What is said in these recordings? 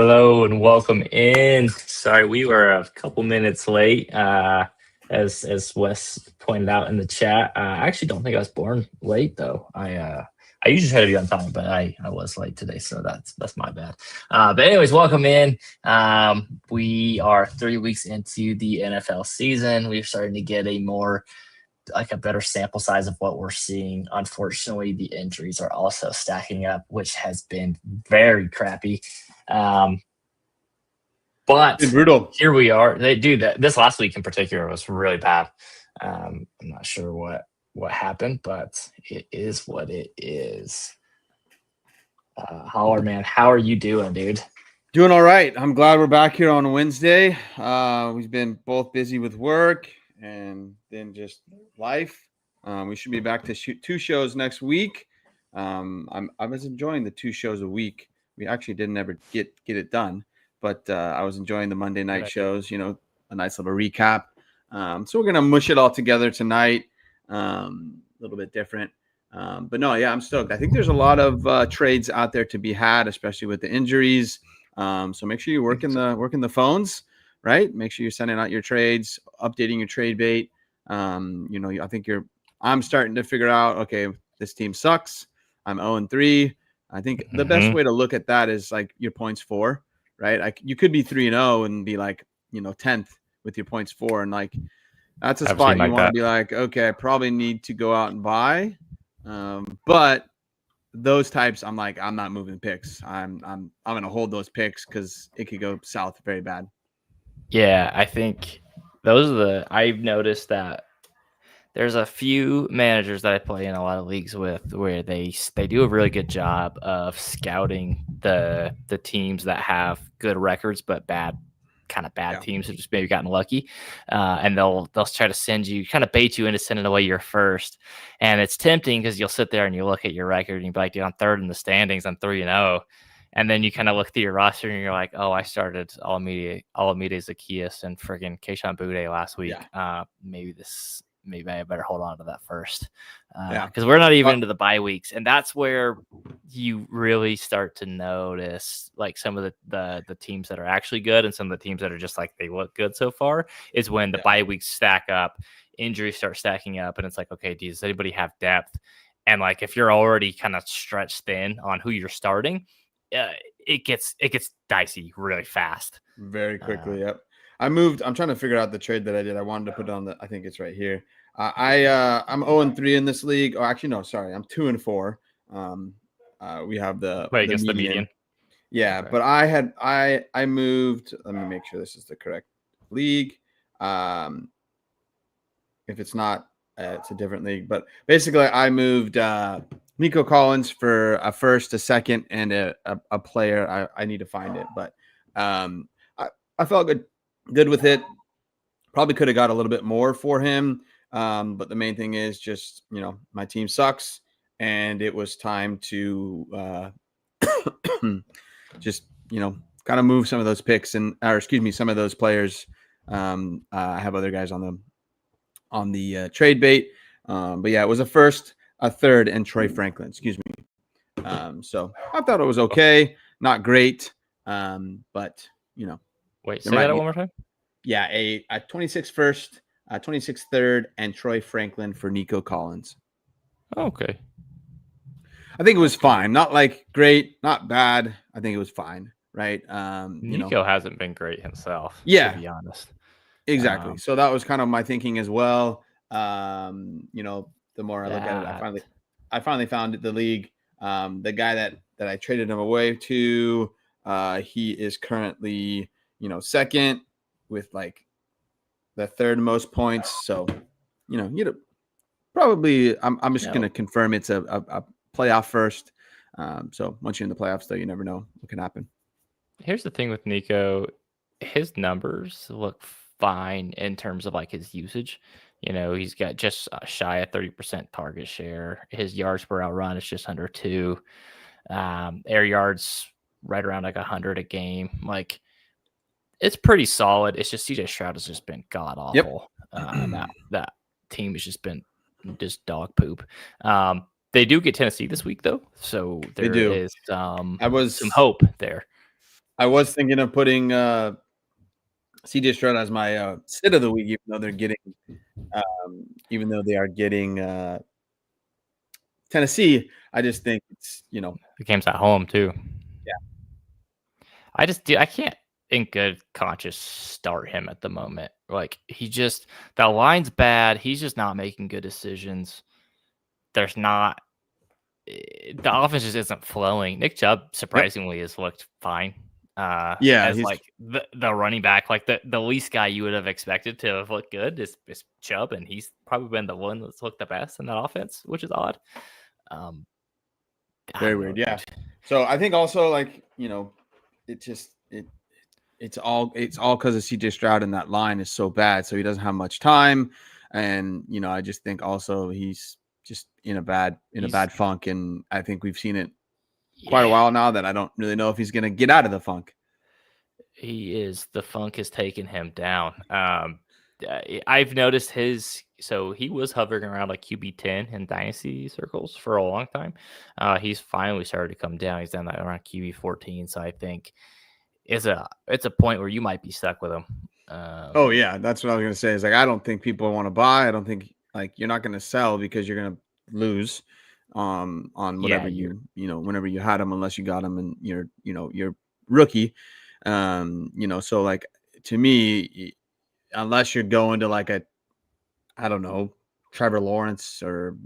Hello and welcome in. Sorry, we were a couple minutes late. As Wes pointed out in the chat, I actually don't think I was born late though. I usually try to be on time, but I was late today, so that's my bad. But anyways, welcome in. We are 3 weeks into the NFL season. We're starting to get a better sample size of what we're seeing. Unfortunately, the injuries are also stacking up, which has been very crappy. But brutal. Here we are. They do that. This last week in particular was really bad. I'm not sure what happened, but it is what it is. Holler, man, how are you doing, dude? Doing all right. I'm glad we're back here on Wednesday. We've been both busy with work and then just life. We should be back to shoot 2 shows next week. I was enjoying the 2 shows a week. We actually didn't ever get it done, but I was enjoying the Monday night shows. A nice little recap. So we're gonna mush it all together tonight. A little bit different. But no, yeah, I'm stoked. I think there's a lot of trades out there to be had, especially with the injuries. So make sure you're working the phones, right? Make sure you're sending out your trades, updating your trade bait. I think I'm starting to figure out, okay, this team sucks. I'm 0-3. I think the best way to look at that is like your points for, right? You could be 3-0 and be like, 10th with your points for. And like, that's a spot you want to be like, okay, I probably need to go out and buy. But those types, I'm like, I'm not moving picks. I'm gonna hold those picks because it could go south very bad. Yeah, I think I've noticed that there's a few managers that I play in a lot of leagues with where they do a really good job of scouting the teams that have good records but bad teams have just maybe gotten lucky, and they'll try to kind of bait you into sending away your first. And it's tempting because you'll sit there and you look at your record and you'll be like, dude, I'm third in the standings, I'm 3-0. And then you kind of look through your roster and you're like, oh, I started Alameda Zacchaeus and friggin' Keishon Boutte last week. Maybe I better hold on to that first. Because we're not even into the bye weeks. And that's where you really start to notice like some of the teams that are actually good and some of the teams that are just like they look good so far is when the bye weeks stack up, injuries start stacking up, and it's like, okay, does anybody have depth? And like if you're already kind of stretched thin on who you're starting, it gets dicey really fast. Very quickly, yep. I'm trying to figure out the trade that I did. I wanted to put it on I think it's right here. I'm 0-3 in this league. Oh, actually, no, sorry. I'm 2-4. We have the median. Yeah, okay. But I moved. Let me make sure this is the correct league. If it's not, it's a different league. But basically, I moved Nico Collins for a first, a second, and a player. I need to find it, but I felt good with it. Probably could have got a little bit more for him. But the main thing is just, my team sucks and it was time to just, kind of move some of those picks some of those players. I have other guys on the trade bait. But yeah, it was a first, a third, and Troy Franklin, so I thought it was okay. Not great. But wait, say that one more time. Yeah, a 26 first, 26 third, and Troy Franklin for Nico Collins. Okay. I think it was fine. Not like great, not bad. I think it was fine, right? Nico hasn't been great himself, to be honest. Exactly. So that was kind of my thinking as well. The more I look at it, I finally found the league. The guy that I traded him away to, he is currently, second with like the third most points. So, probably I'm just going to confirm it's a playoff first. So once you're in the playoffs, though, you never know what can happen. Here's the thing with Nico. His numbers look fine in terms of like his usage. He's got just shy of 30% target share. His yards per outrun is just under 2. Air yards right around like 100 a game. Like, it's pretty solid. It's just CJ Stroud has just been god awful. Yep. That team has just been dog poop. They do get Tennessee this week though, so there is some hope there. I was thinking of putting CJ Stroud as my sit of the week, even though they are getting Tennessee. I just think it's The game's at home too. Yeah. I can't in good conscience start him at the moment. Like the line's bad. He's just not making good decisions. There's not the offense just isn't flowing. Nick Chubb surprisingly has looked fine. Yeah, As he's like the running back, like the least guy you would have expected to have looked good is Chubb, and he's probably been the one that's looked the best in that offense, which is odd. I very don't weird. know, Yeah. dude. So I think also it's all because of CJ Stroud, and that line is so bad, so he doesn't have much time. And I just think also he's just in a bad funk, and I think we've seen it quite a while now that I don't really know if he's going to get out of the funk. He is. The funk has taken him down. I've noticed so he was hovering around like QB 10 in dynasty circles for a long time. He's finally started to come down. He's down that around QB 14. So I think it's a point where you might be stuck with him. Oh yeah, that's what I was gonna say. Is like I don't think people want to buy. I don't think you're not gonna sell because you're gonna lose on whatever whenever you had them, unless you got them and you're rookie. So like to me, unless you're going to like I don't know, Trevor Lawrence, or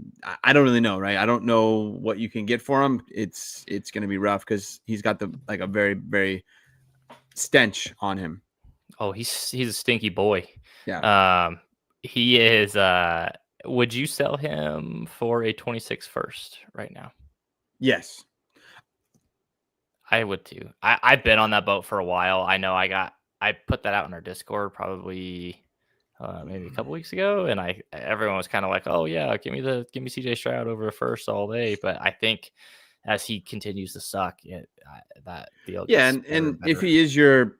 I don't really know, right? I don't know what you can get for him. It's gonna be rough because he's got a very, very stench on him. Oh, he's a stinky boy. Yeah. He is. Would you sell him for a 26 first right now? Yes. I would too. I've been on that boat for a while. I know I put that out in our Discord probably maybe a couple weeks ago, and everyone was kind of like, "Oh yeah, give me CJ Stroud over a first all day." But I think as he continues to suck, that deal. Yeah, Gets and better. if he is your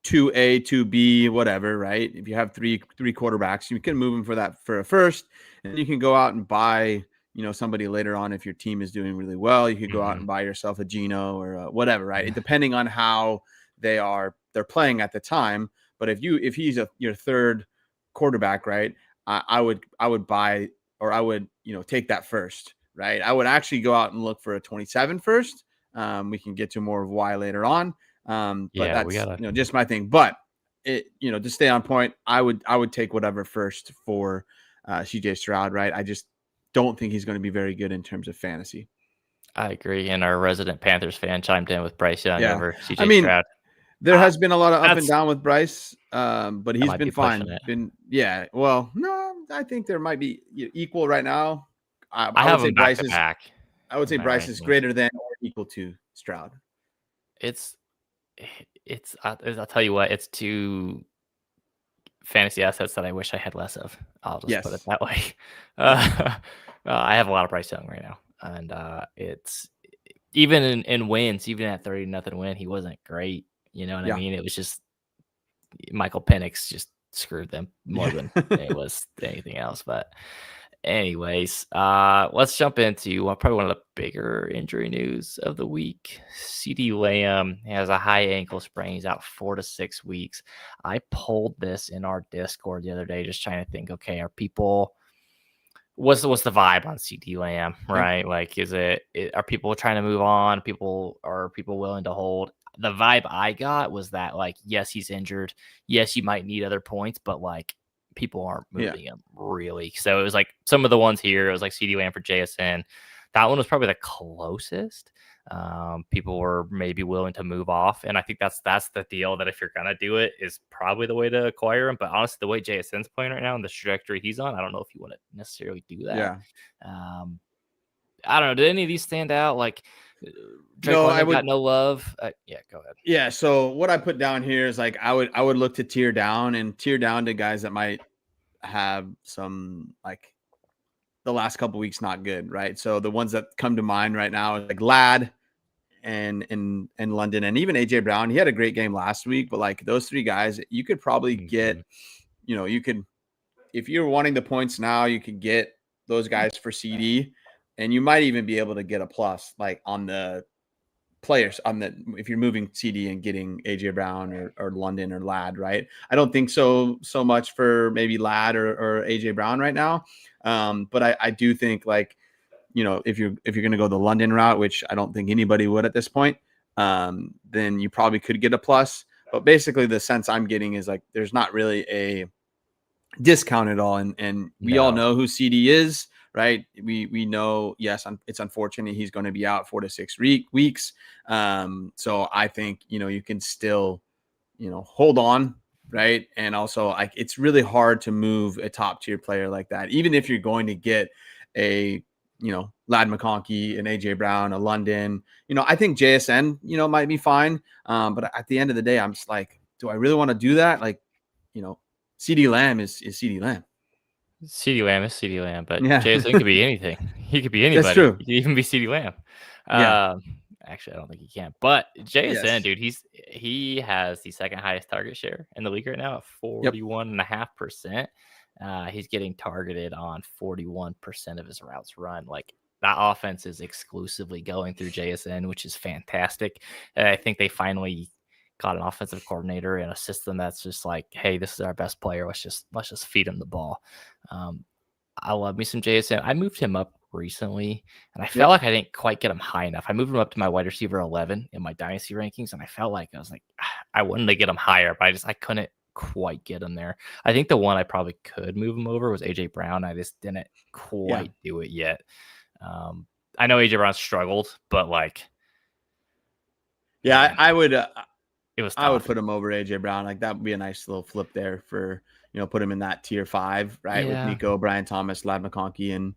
2A, 2B, whatever, right? If you have three quarterbacks, you can move him for a first, and you can go out and buy somebody later on if your team is doing really well. You could go out and buy yourself a Geno or whatever, right? Depending on how they're playing at the time. But if he's your third quarterback, right? I would buy, or I would take that first, right? I would actually go out and look for a 27 first. We can get to more of why later on. But that's just my thing. But to stay on point, I would take whatever first for CJ Stroud, right? I just don't think he's going to be very good in terms of fantasy. I agree. And our resident Panthers fan chimed in with Bryce Young over CJ Stroud. There has been a lot of up and down with Bryce, but he's been fine. Well, no, I think there might be equal right now. I would say Bryce is back. I would say Bryce is greater than or equal to Stroud. I'll tell you what, it's two fantasy assets that I wish I had less of. I'll just put it that way. I have a lot of Bryce Young right now, and it's even in wins, even at 30-0 win, he wasn't great. You know what I mean? It was just Michael Penix just screwed them more than it was anything else. But anyways, let's jump into probably one of the bigger injury news of the week. CeeDee Lamb has a high ankle sprain. He's out 4 to 6 weeks. I pulled this in our Discord the other day, just trying to think, okay, what's the vibe on CeeDee Lamb, right? Like, are people trying to move on? Are people willing to hold? The vibe I got was that, like, yes, he's injured. Yes, you might need other points, but like, people aren't moving him really. So it was like some of the ones here, it was like CeeDee Lamb for JSN. That one was probably the closest. People were maybe willing to move off. And I think that's the deal, that if you're going to do it, is probably the way to acquire him. But honestly, the way JSN's playing right now and the trajectory he's on, I don't know if you want to necessarily do that. Yeah. I don't know. Did any of these stand out? Like, Drake London got no love. Yeah, go ahead. Yeah. So what I put down here is like I would look to tier down to guys that might have some, like, the last couple weeks not good, right? So the ones that come to mind right now is like Ladd and London, and even AJ Brown. He had a great game last week, but like those three guys, you could probably get, you could, if you're wanting the points now, you could get those guys for CD, and you might even be able to get a plus like on the players on that. If you're moving CD and getting AJ Brown or London or Ladd, right? I don't think so much for maybe Ladd or AJ Brown right now. But I do think like, if you're going to go the London route, which I don't think anybody would at this point, then you probably could get a plus. But basically the sense I'm getting is like, there's not really a discount at all. And we all know who CD is, right? We know, yes, it's unfortunate he's going to be out 4 to 6 weeks. So I think, you can still, hold on, right? And also like, it's really hard to move a top tier player like that, even if you're going to get a, Ladd McConkey, and AJ Brown, a London, I think JSN, might be fine. But at the end of the day, I'm just like, do I really want to do that? Like, CD Lamb is CD Lamb. CD Lamb is CD Lamb, but Yeah. JSN could be anything. He could be anybody. That's true. He could even be CD Lamb. Yeah. Actually, I don't think he can. But JSN, Yes. dude, he has the second highest target share in the league right now at 41.5%. He's getting targeted on 41% of his routes run. Like, that offense is exclusively going through JSN, which is fantastic. And I think they finally got an offensive coordinator and a system that's just like, hey, this is our best player. Let's just feed him the ball. I love me some JSN. I moved him up recently, and I felt like I didn't quite get him high enough. I moved him up to my wide receiver 11 in my Dynasty rankings, and I felt like I was like, I wanted to get him higher, but I couldn't quite get him there. I think the one I probably could move him over was AJ Brown. I just didn't quite do it yet. I know AJ Brown struggled, but like, I would. It was tough. I would put him over AJ Brown. Like, that would be a nice little flip there for, put him in that tier 5, right? With Nico, Brian Thomas, Ladd McConkey, and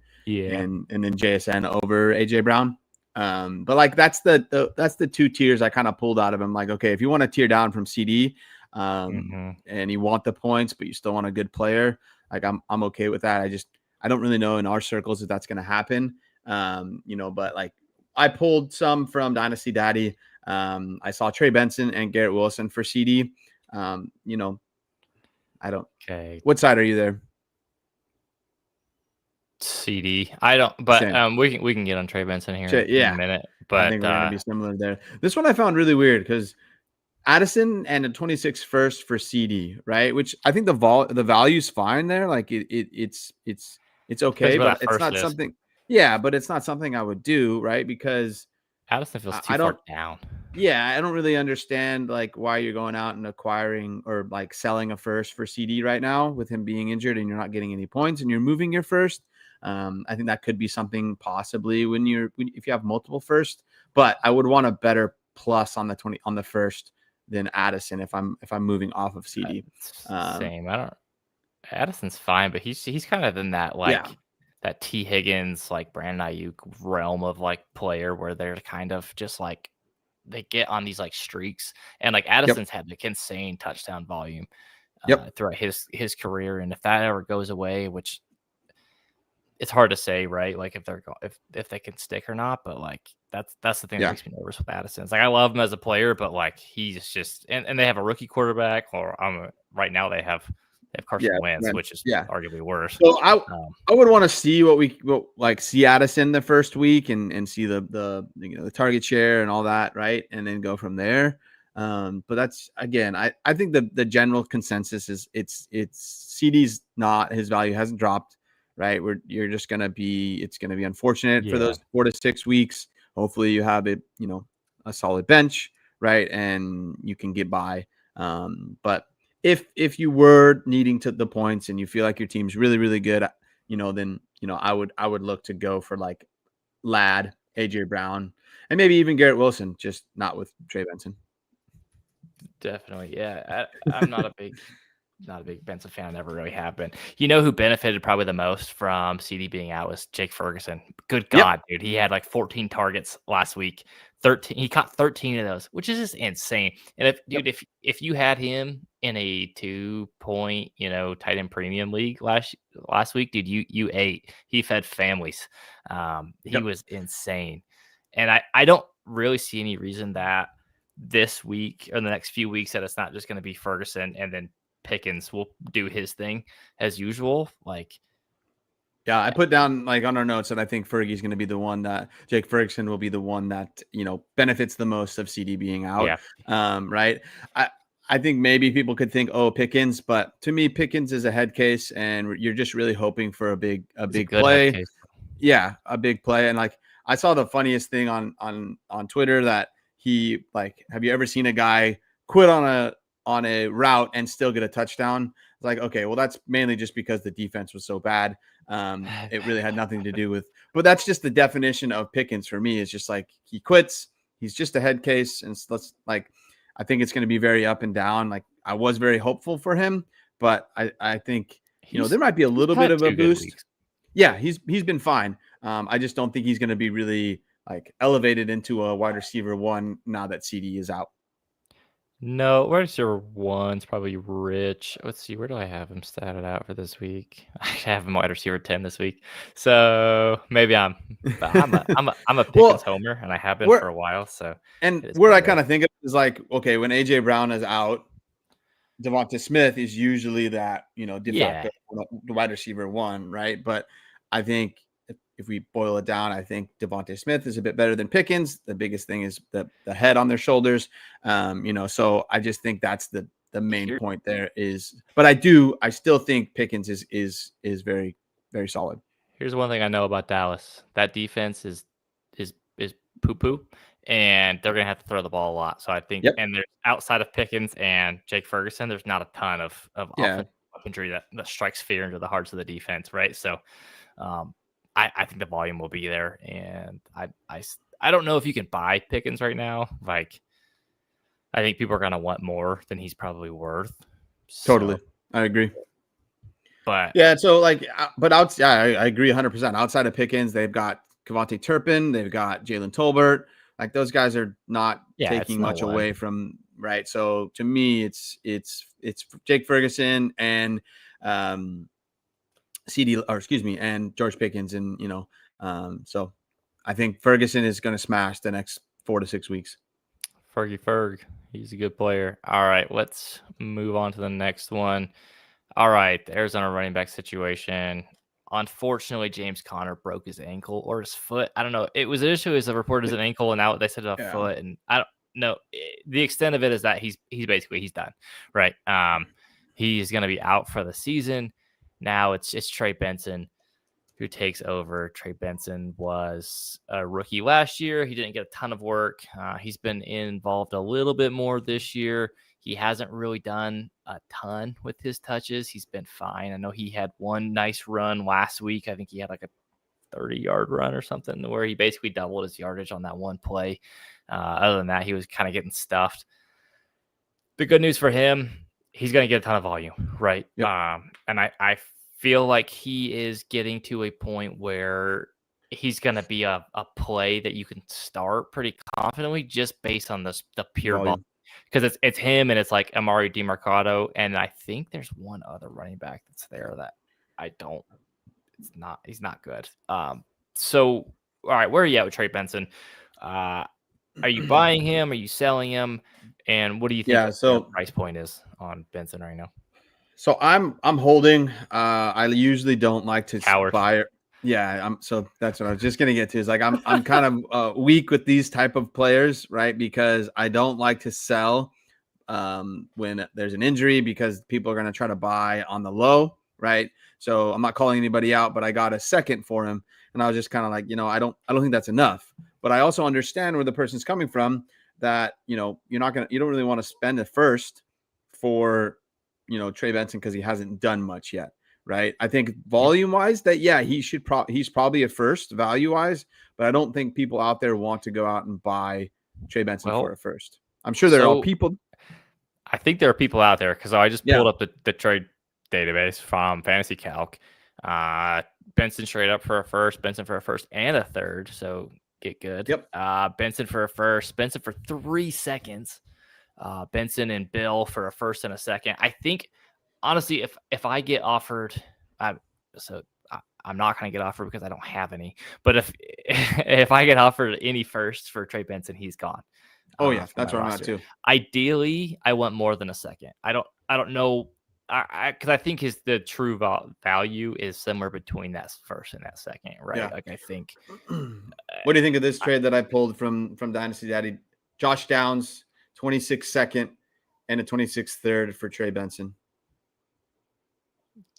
then JSN over AJ Brown. But like, that's the 2 tiers I kind of pulled out of him. Like, okay, if you want to tier down from CD, and you want the points, but you still want a good player, like I'm okay with that. I don't really know in our circles if that's going to happen. But like, I pulled some from Dynasty Daddy. I saw Trey Benson and Garrett Wilson for CD. I don't. Okay. What side are you there? CD. I don't. But we can get on Trey Benson here in a minute. But I think we're gonna be similar there. This one I found really weird because Addison and a 26 first for CD, right? Which I think the value's fine there. Like it's okay, but it's not something. Yeah, but it's not something I would do, right? Because Addison feels too far down. Yeah, I don't really understand like why you're going out and acquiring or like selling a first for CD right now with him being injured and you're not getting any points and you're moving your first. I think that could be something possibly if you have multiple first, but I would want a better plus on the first than Addison if I'm moving off of CD. Same. Addison's fine, but he's kind of in that that T Higgins, like Brandon Ayuk realm of like player where they're kind of just like they get on these like streaks, and like Addison's had like insane touchdown volume throughout his career, and if that ever goes away, which it's hard to say, right? Like if they can stick or not, but like that's the thing that makes me nervous with Addison. It's like I love him as a player, but like he's just and they have a rookie quarterback, or right now they have Carson Wentz, which is arguably worse. So I would want to see see Addison the first week and see the target share and all that, right? And then go from there. But that's again, I think the general consensus is it's CD's not, his value hasn't dropped, right? It's gonna be unfortunate for those 4 to 6 weeks. Hopefully you have a solid bench, right? And you can get by. But if you were needing the points and you feel like your team's really, really good, then I would look to go for like Ladd, AJ Brown, and maybe even Garrett Wilson, just not with Trey Benson. Definitely, yeah. I'm not a big Benson fan. I never really have been. You know who benefited probably the most from CD being out was Jake Ferguson. Good God, dude. He had like 14 targets last week. 13. He caught 13 of those, which is just insane. And if you had him in a 2-point, tight end premium league last week, dude, you ate. He fed families. He was insane. And I don't really see any reason that this week or the next few weeks that it's not just going to be Ferguson and then Pickens will do his thing as usual. Like, Yeah, I put down like on our notes that I think Fergie's going to be the one that Jake Ferguson will be the one that benefits the most of CD being out. Yeah. Right. I think maybe people could think, oh, Pickens, but to me, Pickens is a head case, and you're just really hoping for a big He's a good play. head case. Yeah, a big play. And like I saw the funniest thing on Twitter that he like, have you ever seen a guy quit on a route and still get a touchdown? It's like, okay, well, that's mainly just because the defense was so bad. It really had nothing to do with, but that's just the definition of Pickens for me. Is just like he quits. He's just a head case, and let's like, I think it's going to be very up and down. Like I was very hopeful for him, but I think there might be a little bit of a boost. Yeah, he's been fine. I just don't think he's going to be really like elevated into a wide receiver one now that CD is out. No, wide receiver one's probably Rich. Let's see, where do I have him statted out for this week? I have him wide receiver 10 this week, so maybe I'm a Pickens homer, and I have been for a while. So, and where I kind of think of it is like, okay, when AJ Brown is out, Devonta Smith is usually that de facto wide receiver one, right? But I think if we boil it down, I think Devonta Smith is a bit better than Pickens. The biggest thing is the head on their shoulders. So I just think that's the main point there is, but I still think Pickens is very, very solid. Here's one thing I know about Dallas. That defense is poo-poo, and they're going to have to throw the ball a lot. So I think, and there's outside of Pickens and Jake Ferguson, there's not a ton of offensive weaponry that strikes fear into the hearts of the defense, right? So I think the volume will be there, and I don't know if you can buy Pickens right now. Like, I think people are going to want more than he's probably worth. Totally. I agree. But yeah, so like, but I agree 100%. Outside of Pickens, they've got Kevontae Turpin, they've got Jalen Tolbert. Like those guys are not taking much away from, right? So to me, it's Jake Ferguson and and George Pickens, and so I think Ferguson is going to smash the next 4 to 6 weeks. Ferg, he's a good player. All right, let's move on to the next one. All right, the Arizona running back situation. Unfortunately, James Conner broke his ankle or his foot. I don't know. It was initially as reported as an ankle, and now they said a foot. And I don't know. The extent of it is that he's done, right? He's going to be out for the season. Now it's Trey Benson who takes over. Trey Benson was a rookie last year. He didn't get a ton of work. He's been involved a little bit more this year. He hasn't really done a ton with his touches. He's been fine. I know he had one nice run last week. I think he had like a 30-yard run or something where he basically doubled his yardage on that one play. Other than that, he was kind of getting stuffed. The good news for him, he's going to get a ton of volume, right? Yep. And I feel like he is getting to a point where he's going to be a play that you can start pretty confidently just based on the pure volume. Because it's him and it's like Amari DiMercado, and I think there's one other running back that's there that he's not good. So all right, where are you at with Trey Benson? Are you buying him? Are you selling him? And what do you think the price point is on Benson right now? So I'm holding. I usually don't like to buy. Yeah, so that's what I was just gonna get to. Is like I'm kind of weak with these type of players, right? Because I don't like to sell when there's an injury because people are gonna try to buy on the low, right? So I'm not calling anybody out, but I got a second for him, and I was just kind of like, I don't think that's enough. But I also understand where the person's coming from. That you don't really want to spend a first for Trey Benson because he hasn't done much yet. Right. I think volume wise he's probably a first value wise, but I don't think people out there want to go out and buy Trey Benson for a first. I'm sure there are people. I think there are people out there because I just pulled up the trade database from Fantasy Calc. Benson straight up for a first, Benson for a first and a third. So get good. Yep. Benson for a first, Benson for 3 seconds. Benson and Bill for a first and a second. I think honestly, if I get offered, I'm not going to get offered because I don't have any. But if I get offered any firsts for Trey Benson, he's gone. Oh yeah, that's where I'm at too. Ideally, I want more than a second. I don't know because I think the true value is somewhere between that first and that second, right? Yeah. Like I think. What do you think of this trade that I pulled from Dynasty Daddy? Josh Downs, 26 second and a 26 third for Trey Benson.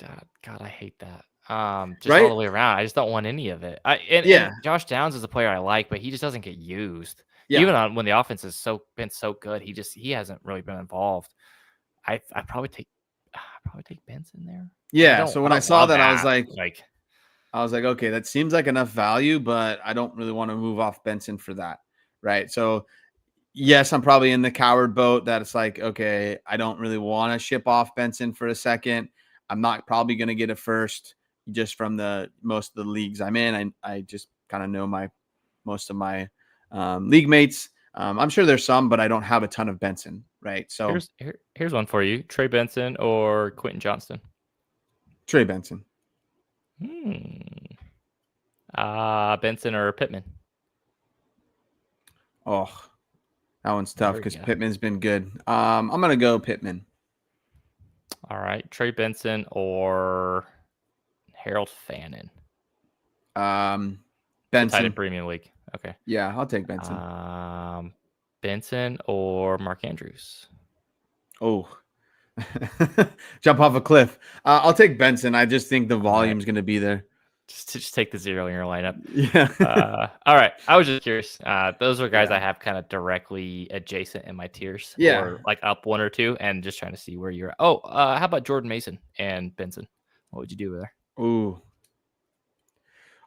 God, I hate that. Just all Right? the way around. I just don't want any of it. And Yeah. Josh Downs is a player I like, but he just doesn't get used. Yeah. Even on when the offense has been so good, he hasn't really been involved. I probably take Benson there. Yeah. So when I saw that, I was like, like, okay, that seems like enough value, but I don't really want to move off Benson for that. Right. So yes, I'm probably in the coward boat that it's like, okay, I don't really want to ship off Benson for a second. I'm not probably going to get a first just from most of the leagues I'm in. I just kind of know most of my league mates. I'm sure there's some, but I don't have a ton of Benson. Right. So here's one for you: Trey Benson or Quentin Johnston. Trey Benson. Benson or Pittman. Oh, that one's tough because Pittman's been good. I'm gonna go Pittman. All right, Trey Benson or Harold Fannin. Benson. Tight end premium league. Okay. Yeah, I'll take Benson. Benson or Mark Andrews. Oh, jump off a cliff. I'll take Benson. I just think the volume's going to be there. Just take the 0 in your lineup. Yeah. All right. I was just curious. Those are guys I have kind of directly adjacent in my tiers. Yeah. Or like up 1 or 2 and just trying to see where you're at. Oh, how about Jordan Mason and Benson? What would you do there? Ooh.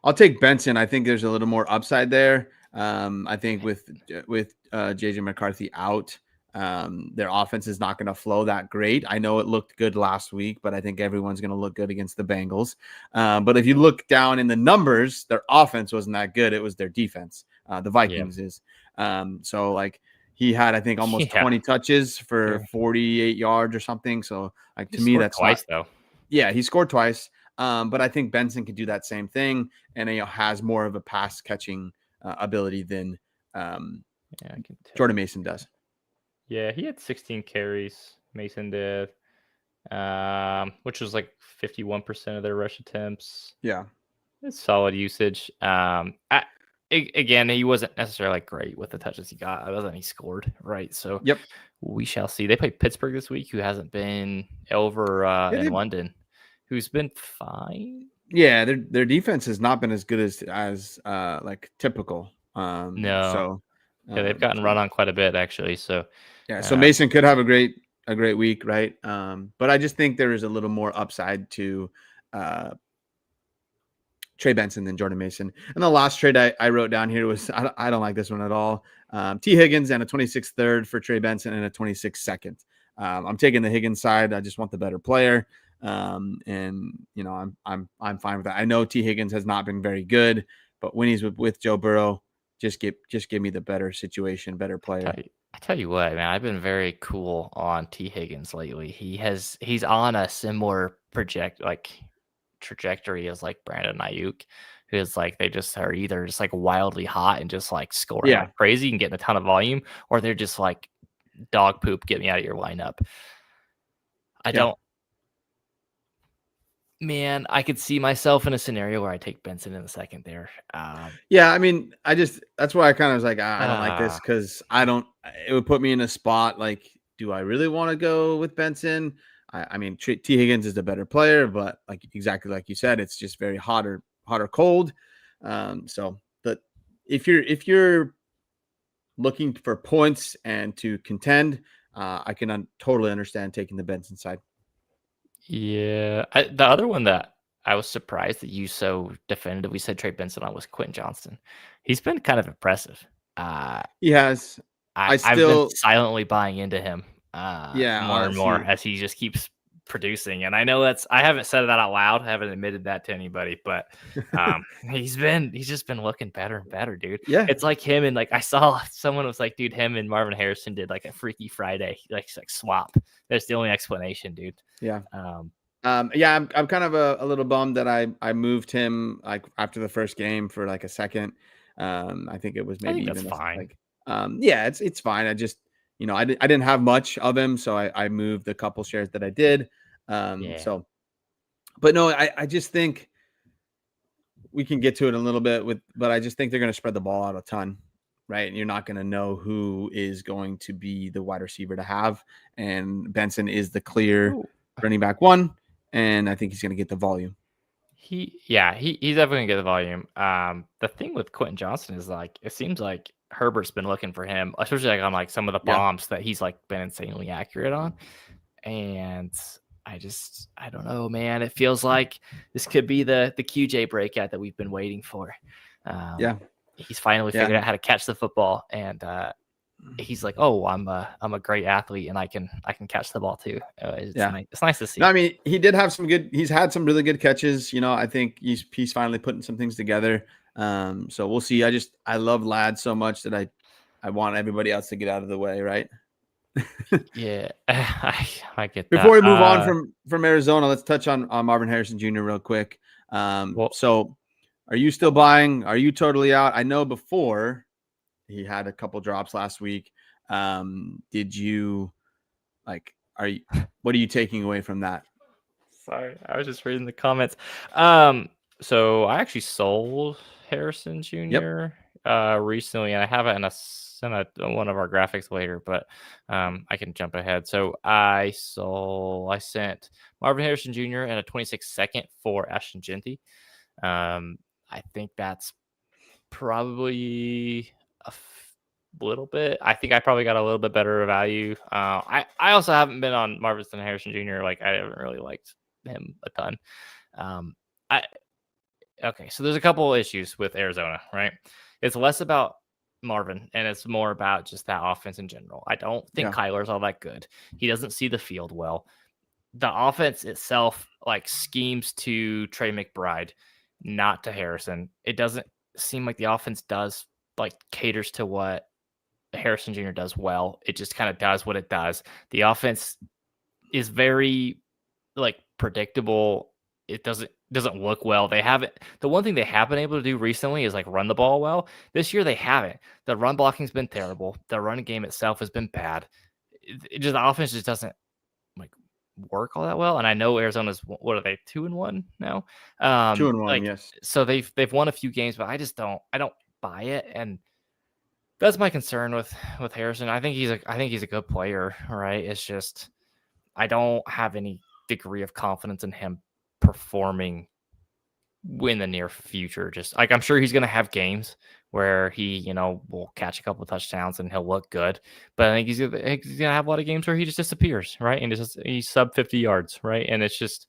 I'll take Benson. I think there's a little more upside there. I think with JJ McCarthy out, their offense is not going to flow that great. I know it looked good last week, but I think everyone's going to look good against the Bengals. But if you look down in the numbers, their offense wasn't that good. It was their defense. The Vikings is. So like he had, I think, almost 20 touches for 48 yards or something. So like to me, that's twice though. Yeah, he scored twice. But I think Benson can do that same thing, and he has more of a pass catching ability than Jordan Mason does. Yeah, he had 16 carries. Mason did, which was like 51% of their rush attempts. Yeah, it's solid usage. Again, he wasn't necessarily great with the touches he got. Other than he scored, right? So yep, we shall see. They play Pittsburgh this week, who hasn't been over in London. Who's been fine. Yeah, their defense has not been as good as like typical. No. So they've gotten run on quite a bit actually. So yeah, so Mason could have a great week, right? But I just think there is a little more upside to Trey Benson than Jordan Mason. And the last trade I wrote down here was I don't like this one at all. T. Higgins and a 26 third for Trey Benson and a 26 second. I'm taking the Higgins side. I just want the better player. And you know, I'm fine with that. I know T. Higgins has not been very good, but when he's with Joe Burrow, just give me the better situation, better player. I tell you what, man, I've been very cool on T. Higgins lately. He's on a similar trajectory as like Brandon Ayuk, who's like they just are either just like wildly hot and just like scoring like crazy and getting a ton of volume, or they're just like dog poop, get me out of your lineup. Man, I could see myself in a scenario where I take Benson in the second there. Yeah, I mean, that's why I kind of was like, I don't like this because it would put me in a spot like, do I really want to go with Benson? I mean, T. Higgins is the better player, but like exactly like you said, it's just very hot or cold. So, but if you're looking for points and to contend, I can totally understand taking the Benson side. Yeah, the other one that I was surprised that you so definitively said Trey Benson on was Quentin Johnston. He's been kind of impressive. He has. I've been silently buying into him more and more as he just keeps producing. And I know I haven't said that out loud. I haven't admitted that to anybody, but he's just been looking better and better, dude. Yeah. It's like him and like I saw someone was like, dude, him and Marvin Harrison did like a Freaky Friday, like swap. That's the only explanation, dude. Yeah. I'm kind of a little bummed that I moved him like after the first game for like a second. I think it was maybe that's fine. It's fine. I just, I didn't have much of him, so I moved the couple shares that I did. Yeah. So, but no, I just think we can get to it in a little bit but I just think they're going to spread the ball out a ton, right? And you're not going to know who is going to be the wide receiver to have. And Benson is the clear Ooh. running back one, and I think he's going to get the volume. He's definitely gonna get the volume. The thing with Quentin Johnson is like it seems like Herbert's been looking for him, especially like on like some of the Yeah. bombs that he's like been insanely accurate on. And I don't know, man. It feels like this could be the QJ breakout that we've been waiting for. Yeah. He's finally figured out how to catch the football, and he's like, "Oh, I'm a great athlete, and I can catch the ball too." It's nice to see. No, I mean, he did have he's had some really good catches. I think he's finally putting some things together. So we'll see. I love Ladd so much that I want everybody else to get out of the way, right? Yeah, I get that. Before we move on from Arizona, let's touch on Marvin Harrison Jr. real quick. So are you still buying? Are you totally out? I know before he had a couple drops last week. Did you what are you taking away from that? Sorry, I was just reading the comments. So I actually sold Harrison Jr. Recently, and I have it in one of our graphics later, but I can jump ahead. So I sent Marvin Harrison Jr. and a 26 second for Ashton Genty. I think that's probably little bit. I think I probably got a little bit better value. I also haven't been on Marvin Harrison Jr. Like I haven't really liked him a ton. Okay, so there's a couple of issues with Arizona, right? It's less about Marvin and it's more about just that offense in general. I don't think Kyler's all that good. He doesn't see the field well. The offense itself like schemes to Trey McBride, not to Harrison. It doesn't seem like the offense does like caters to what Harrison Jr. does well. It just kind of does what it does. The offense is very like predictable. It doesn't look well. They haven't. The one thing they have been able to do recently is like run the ball well. This year they haven't. The run blocking's been terrible. The run game itself has been bad. The offense just doesn't like work all that well. And I know Arizona's what are they 2-1 now? 2-1, yes. So they've won a few games, but I don't buy it. And that's my concern with Harrison. I think he's a good player, right? It's just I don't have any degree of confidence in him performing in the near future. Just like I'm sure he's going to have games where he, will catch a couple of touchdowns and he'll look good. But I think he's going to have a lot of games where he just disappears, right? And he's sub 50 yards, right? And it's just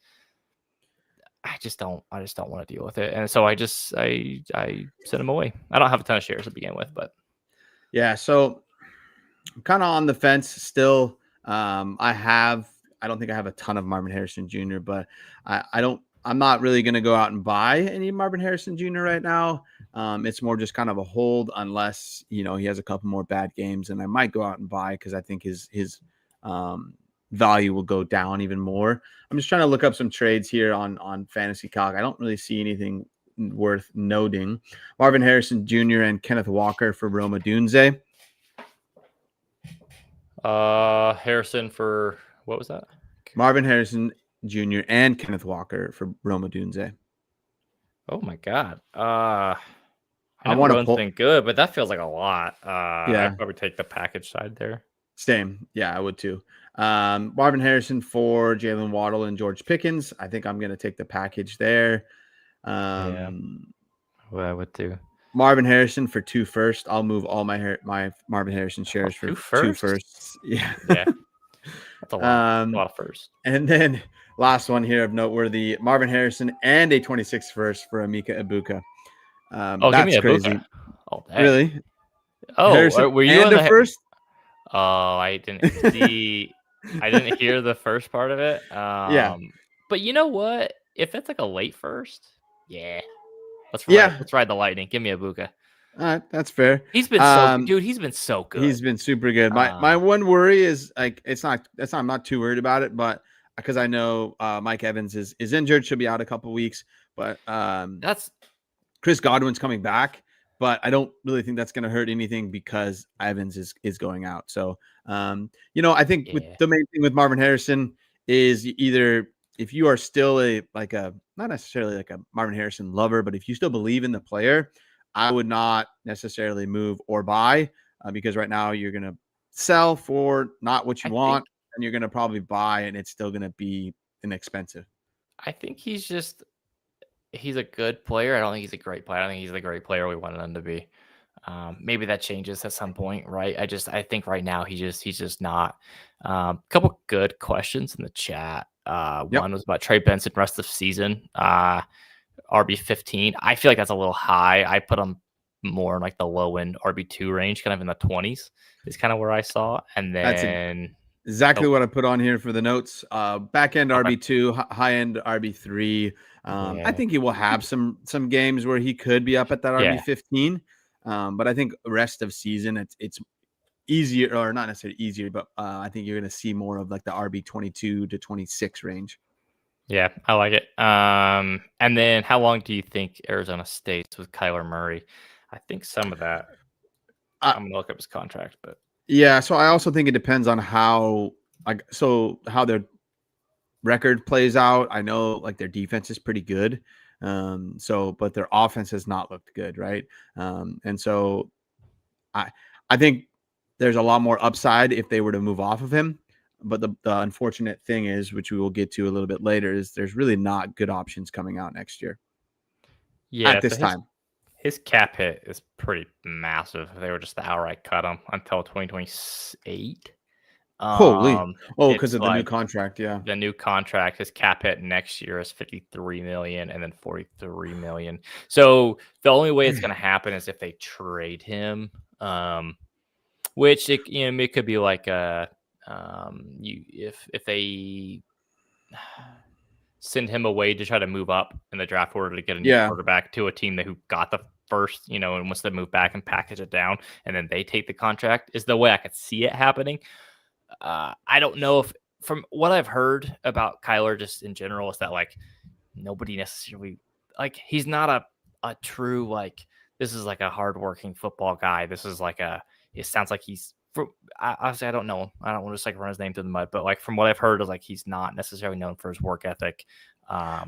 I just don't want to deal with it. And so I sent him away. I don't have a ton of shares to begin with, but yeah, so I'm kind of on the fence still. I don't think I have a ton of Marvin Harrison Jr., but I'm not really going to go out and buy any Marvin Harrison Jr. right now. It's more just kind of a hold unless, he has a couple more bad games, and I might go out and buy because I think his value will go down even more. I'm just trying to look up some trades here on Fantasy Calc. I don't really see anything worth noting. Marvin Harrison Jr. and Kenneth Walker for Roma Dunze. Harrison for what was that? Marvin Harrison Jr. and Kenneth Walker for Roma Dunze. Oh my God. I want to pull. Been good, but that feels like a lot. Yeah, I'd probably take the package side there. Same. Yeah, I would too. Marvin Harrison for Jalen Waddle and George Pickens. I think I'm going to take the package there. Well, I would too. Marvin Harrison for 2 first. I'll move all my Marvin Harrison shares for 2 firsts. Yeah. Yeah. That's a lot of first. And then last one here of noteworthy, Marvin Harrison and a 26 first for Emeka Egbuka. Give me crazy. Egbuka. Oh, really? Oh, Harrison were you on the first? Oh, I didn't see. I didn't hear the first part of it. Yeah. But you know what? If it's like a late first, let's ride the lightning. Give me Egbuka. All right, that's fair. He's been he's been so good. He's been super good. My one worry is like I'm not too worried about it, but because I know Mike Evans is injured, should be out a couple weeks, but that's Chris Godwin's coming back, but I don't really think that's going to hurt anything because Evans is going out. So I think with the main thing with Marvin Harrison is either if you are still not necessarily like a Marvin Harrison lover, but if you still believe in the player, I would not necessarily move or buy because right now you're going to sell for not what you I want, think and you're going to probably buy and it's still going to be inexpensive. I think he's a good player. I don't think he's a great player. I don't think he's the great player we wanted him to be. Maybe that changes at some point, right? I think right now he's just not. A couple good questions in the chat. Yep. One was about Trey Benson rest of season. RB15. I feel like that's a little high. I put him more in like the low end RB2 range, kind of in the 20s is kind of where I saw. And then exactly what I put on here for the notes. Back end Okay. RB2, high end RB3. I Yeah. think he will have some games where he could be up at that Yeah. RB15. But I think rest of season it's easier, or not necessarily easier, but I think you're going to see more of like the RB22 to 26 range. Yeah, I like it. And then how long do you think Arizona stays with Kyler Murray? I think some of that. I'm gonna look up his contract, but yeah. So I also think it depends on how their record plays out. I know like their defense is pretty good. But their offense has not looked good, right? And so I think there's a lot more upside if they were to move off of him. But the unfortunate thing is, which we will get to a little bit later, is there's really not good options coming out next year. yeah, At this time. His cap hit is pretty massive. They were just to outright cut him until 2028. Holy. Because of the new like contract. Yeah. the new contract. His cap hit next year is 53 million and then 43 million. So the only way it's going to happen is if they trade him. Which it could be like if they send him away to try to move up in the draft order to get a new quarterback to a team who got the first, and wants to move back and package it down, and then they take the contract is the way I could see it happening. I don't know if, from what I've heard about Kyler just in general, is that like nobody necessarily he's not a true this is like a hardworking football guy. This is it sounds like he's. Obviously, I don't know. I don't want to run his name through the mud, but from what I've heard is he's not necessarily known for his work ethic,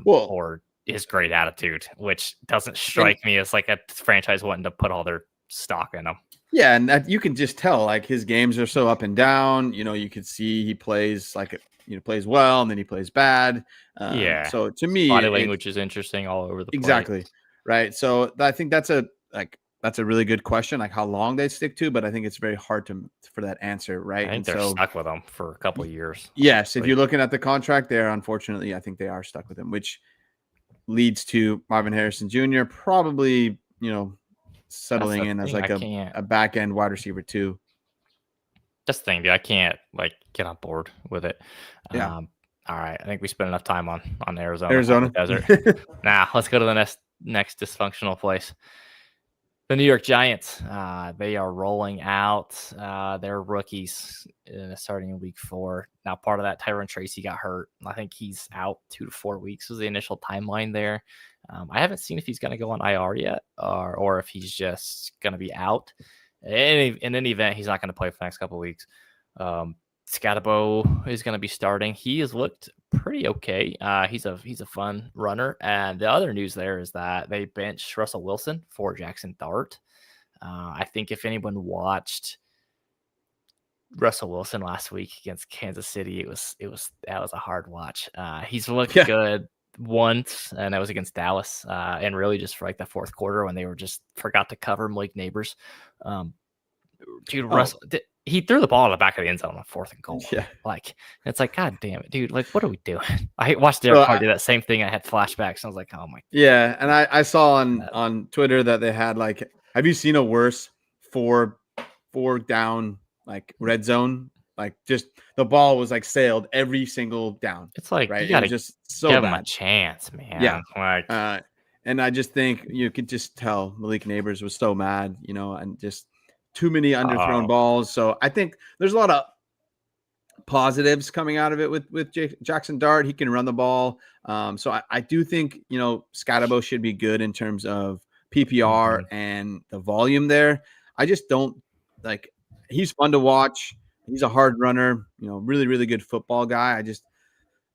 or his great attitude, which doesn't strike me as like a franchise wanting to put all their stock in him. Yeah, and that you can just tell his games are so up and down. You could see he plays plays well and then he plays bad. Yeah. So to me, body language is interesting all over the place. Exactly. Right. So I think that's a really good question, how long they stick to, but I think it's very hard for that answer, right? I think they're stuck with him for a couple of years. Yes, honestly. If you're looking at the contract there, unfortunately, I think they are stuck with him, which leads to Marvin Harrison Jr. probably, settling in as a back end wide receiver too. That's the thing, dude. I can't get on board with it. Yeah. All right. I think we spent enough time on Arizona. The desert. Now let's go to the next dysfunctional place. The New York Giants, they are rolling out their rookies starting in week 4. Now, part of that, Tyron Tracy got hurt. I think he's out 2 to 4 weeks was the initial timeline there. I haven't seen if he's going to go on IR yet or if he's just going to be out. In any event, he's not going to play for the next couple of weeks. Scatabo is going to be starting. He has looked pretty okay. He's a fun runner. And the other news there is that they benched Russell Wilson for Jackson Dart. I think if anyone watched Russell Wilson last week against Kansas City, that was a hard watch. He's looked good once, and that was against Dallas, and really just for the fourth quarter when they were just forgot to cover Malik Neighbors. Russell. He threw the ball in the back of the end zone on 4th and goal. Yeah. It's God damn it, dude. What are we doing? I watched Derek Carr do that same thing. I had flashbacks. I was like, oh my God. Yeah. And I saw on Twitter that they had have you seen a worse four down, red zone? Just the ball was sailed every single down. It's right. You gotta just so give bad. him a chance, man. Yeah. And I just think you could just tell Malik Neighbors was so mad, and just too many underthrown balls. So I think there's a lot of positives coming out of it with Jackson Dart. He can run the ball. So I do think, Scatabo should be good in terms of PPR and the volume there. I just don't he's fun to watch. He's a hard runner, really, really good football guy.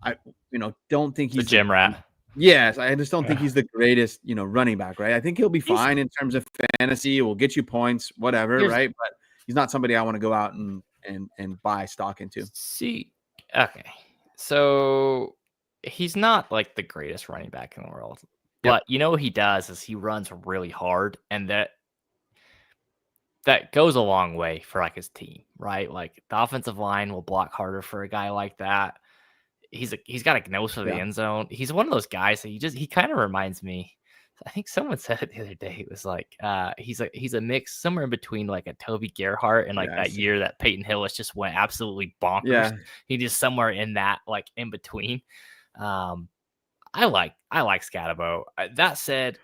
I don't think It's a he's gym rat. Yes, I just don't think he's the greatest, running back, right? I think he'll be fine in terms of fantasy. Will get you points, whatever, Here's- right? But he's not somebody I want to go out and buy stock into. See, okay. So he's not like the greatest running back in the world. Yep. But what he does is he runs really hard, and that goes a long way for like his team, right? Like the offensive line will block harder for a guy like that. He's got a nose for the Yeah. end zone. He's one of those guys that he kind of reminds me. I think someone said it the other day. It was like he's a mix somewhere in between like a Toby Gerhart and like that Yes. year that Peyton Hillis just went absolutely bonkers. Yeah. He just somewhere in that like in between. I like Scatabo. That said,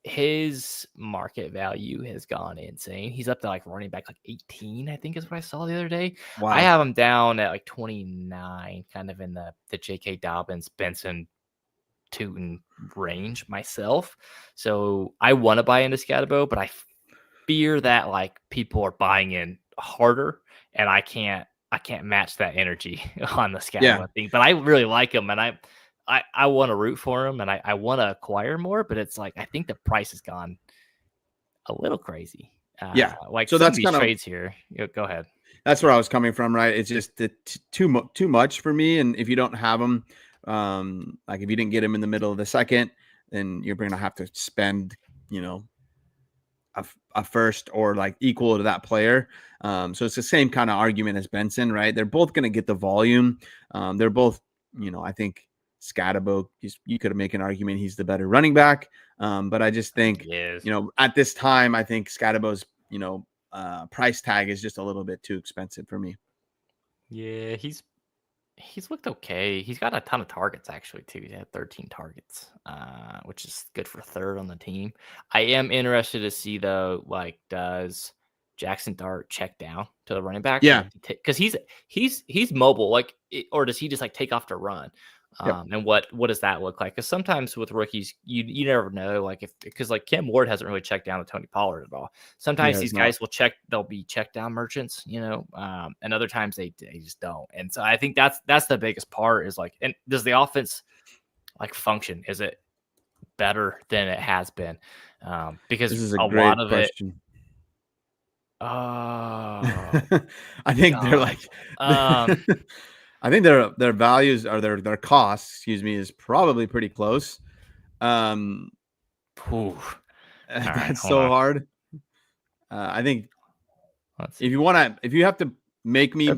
his market value has gone insane. He's up to like running back like 18, I think is what I saw the other day. Wow. I have him down at like 29, kind of in the J.K. Dobbins, Benson, Tootin range myself. So I want to buy into Scatabo, but I fear that like people are buying in harder, and I can't match that energy on the Scatabo thing. But I really like him, and I want to root for him, and I want to acquire more, but it's like I think the price has gone a little crazy. Like so some that's of these kind of trades here. Go ahead. That's where I was coming from, right? It's just too much for me, and if you don't have them, like if you didn't get him in the middle of the second, then you're going to have to spend, a first or like equal to that player. So it's the same kind of argument as Benson, right? They're both going to get the volume. They're both, I think Scatabo, you could make an argument he's the better running back. But I just think, at this time, I think Scatabo's, price tag is just a little bit too expensive for me. Yeah, he's looked okay. He's got a ton of targets actually too. He had 13 targets, which is good for third on the team. I am interested to see though, like, does Jackson Dart check down to the running back? Yeah, because he's mobile, like, or does he just like take off to run? And what does that look like? Because sometimes with rookies, you never know, like because like Cam Ward hasn't really checked down to Tony Pollard at all. Sometimes these guys they'll be check down merchants, and other times they just don't. And so I think that's the biggest part is like, and does the offense like function? Is it better than it has been? Because this is a great lot of question. I think they're like, I think their values or their costs, is probably pretty close. That's so hard. I think if you have to make me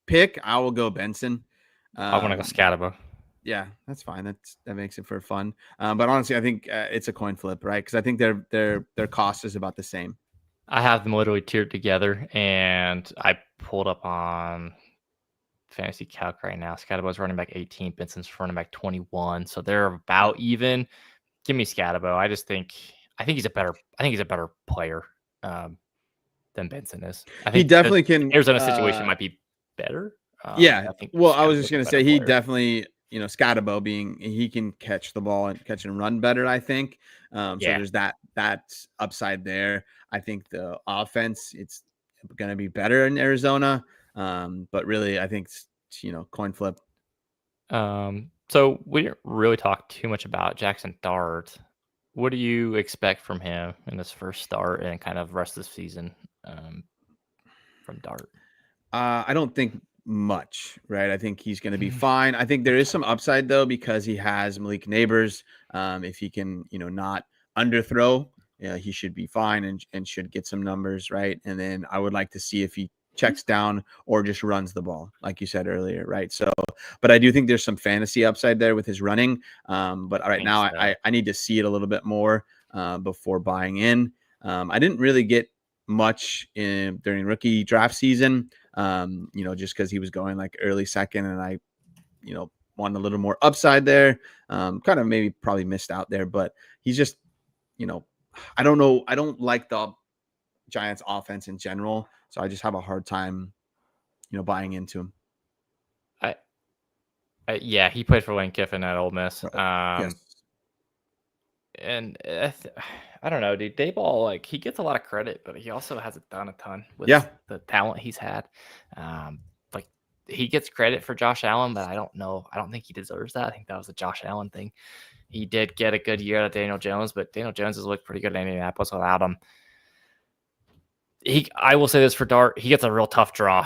pick, I will go Benson. I want to go Scatabo. Yeah, that's fine. That makes it for fun. But honestly, I think it's a coin flip, right? Because I think their cost is about the same. I have them literally tiered together, and I pulled up on Fantasy Calc right now. Scatabo's running back 18, Benson's running back 21, so they're about even. Give me Scatabo. I think he's a better player than Benson is. I think he definitely can. Arizona situation might be better. Yeah. I think well, I was just going to say he definitely, Scatabo he can catch the ball and catch and run better, I think. So there's that upside there. I think the offense, it's going to be better in Arizona. But really, I think it's, coin flip. So we didn't really talk too much about Jackson Dart. What do you expect from him in this first start and kind of rest of the season from Dart? I don't think much, right? I think he's going to be fine. I think there is some upside though, because he has Malik Neighbors. If he can, not underthrow, he should be fine and should get some numbers, right? And then I would like to see if he checks down or just runs the ball, like you said earlier, right? So, but I do think there's some fantasy upside there with his running. But right now, I need to see it a little bit more before buying in. I didn't really get much during rookie draft season, just because he was going like early second, and I, wanted a little more upside there. Kind of maybe probably missed out there, but he's just, I don't know. I don't like the Giants offense in general, so I just have a hard time, buying into him. Yeah, he played for Lane Kiffin at Ole Miss. Yes. And I don't know, dude. Dayball, like, he gets a lot of credit, but he also hasn't done a ton with the talent he's had. Like, he gets credit for Josh Allen, but I don't know. I don't think he deserves that. I think that was a Josh Allen thing. He did get a good year out of Daniel Jones, but Daniel Jones has looked pretty good in Indianapolis without him. I will say this for Dart, he gets a real tough draw.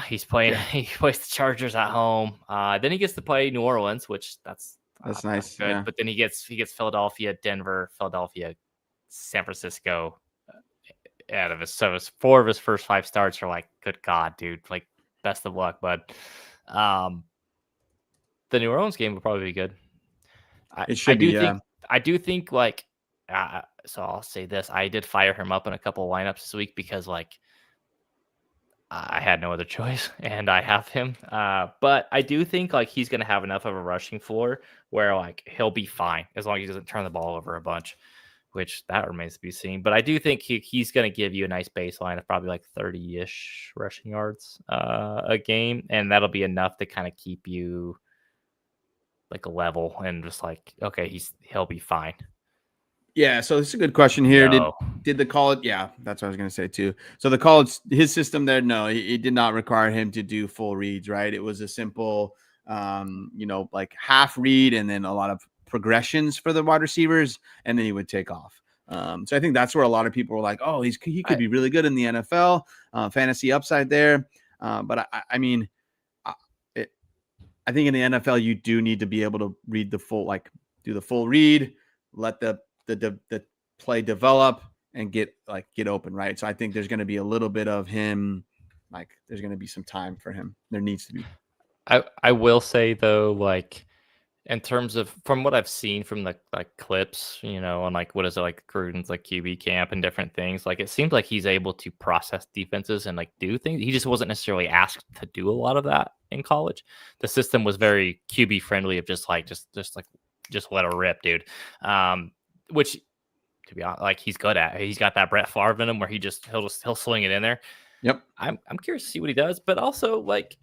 He plays the Chargers at home. Then he gets to play New Orleans, which that's nice. good. Yeah. But then he gets Philadelphia, Denver, Philadelphia, San Francisco out of his 4 of his first 5 starts are like, good God, dude, like best of luck, bud. The New Orleans game will probably be good. It should be. I do think like, so I'll say this: I did fire him up in a couple of lineups this week because like I had no other choice, and I have him. But I do think like he's going to have enough of a rushing floor where like he'll be fine as long as he doesn't turn the ball over a bunch, which that remains to be seen. But I do think he's going to give you a nice baseline of probably like 30-ish rushing yards a game, and that'll be enough to kind of keep you like a level and just like, okay, he'll be fine. Yeah, so it's a good question here. No. Did the college? Yeah, that's what I was going to say too. So the college, his system there, no, it did not require him to do full reads, right? It was a simple, like half read and then a lot of progressions for the wide receivers, and then he would take off. So I think that's where a lot of people were like, oh, he could be really good in the NFL, fantasy upside there. But I mean, I think in the NFL you do need to be able to read the full, like do the full read, let the play develop and get open, right? So I think there's going to be a little bit of him, like there's going to be some time for him. There needs to be. I will say though, like in terms of from what I've seen from the like clips, on like what is it like Gruden's like QB camp and different things, like it seems like he's able to process defenses and like do things. He just wasn't necessarily asked to do a lot of that in college. The system was very QB friendly of just let her rip, dude. Which, to be honest, like he's good at. He's got that Brett Favre in him where he'll swing it in there. Yep. I'm curious to see what he does, but also like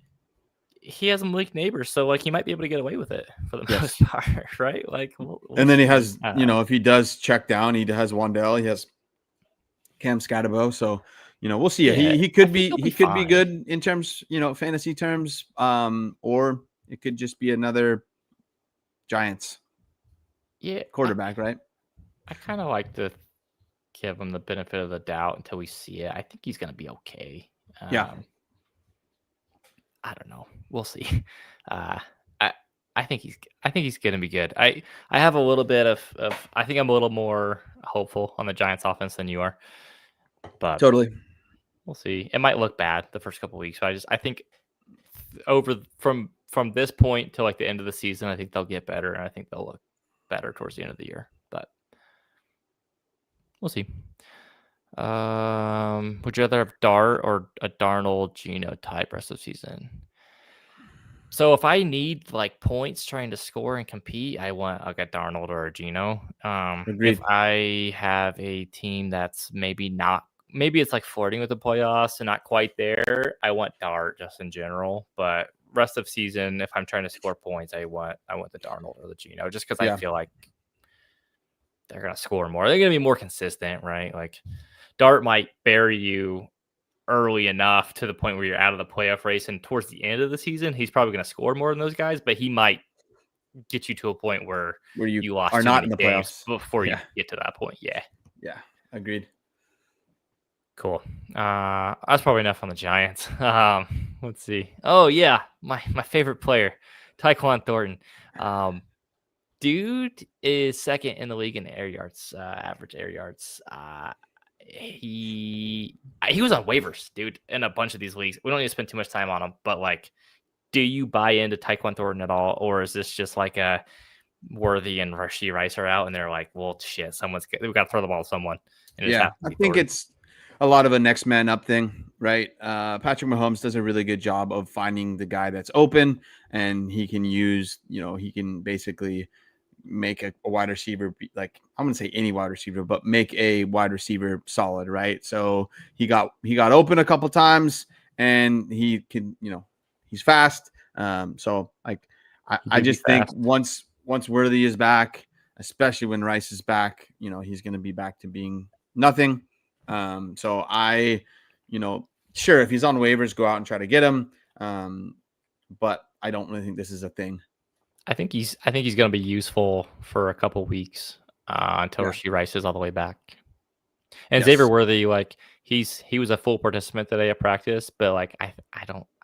he has Malik Neighbors, so like he might be able to get away with it for the most part, right? Like, and then he has, if he does check down, he has Wandell, he has Cam Scatterbo, so we'll see. Yeah, he could be good in terms, fantasy terms, or it could just be another Giants quarterback, right? I kind of like to give him the benefit of the doubt until we see it. I think he's going to be okay. I don't know. We'll see. I think he's going to be good. I have a little bit of I think I'm a little more hopeful on the Giants offense than you are. But totally. We'll see. It might look bad the first couple of weeks, but I think over from this point to like the end of the season, I think they'll get better, and I think they'll look better towards the end of the year. But we'll see. Would you rather have Dart or a Darnold Geno type rest of the season? So if I need like points trying to score and compete, I want like a Darnold or a Geno. If I have a team that's maybe it's like flirting with the playoffs and not quite there, I want Dart just in general. But rest of season, if I'm trying to score points, I want the Darnold or the Geno just because I feel like they're gonna score more. They're gonna be more consistent, right? Like Dart might bury you early enough to the point where you're out of the playoff race, and towards the end of the season, he's probably going to score more than those guys, but he might get you to a point where you lost are not in the playoffs before you get to that point. Yeah, agreed. Cool. That's probably enough on the Giants. Let's see. Oh yeah, my favorite player, Tyquan Thornton. Dude is second in the league in air yards, average air yards. He was on waivers, dude, in a bunch of these leagues. We don't need to spend too much time on him, but like, do you buy into Tyquan Thornton at all, or is this just like a Worthy and Rashee Rice are out and they're like, well, shit, we got to throw the ball to someone? And I think it's a lot of a next man up thing, right? Patrick Mahomes does a really good job of finding the guy that's open, and he can use, he can basically make a wide receiver, like I'm gonna say any wide receiver, but make a wide receiver solid, right? So he got open a couple times, and he can, he's fast. So like I just think once Worthy is back, especially when Rice is back, he's gonna be back to being nothing. So sure, if he's on waivers, go out and try to get him. but I don't really think this is a thing. I think he's going to be useful for a couple weeks until Yeah. Rasheed Rice is all the way back. And Yes. Xavier Worthy, like he was a full participant today at practice, but like I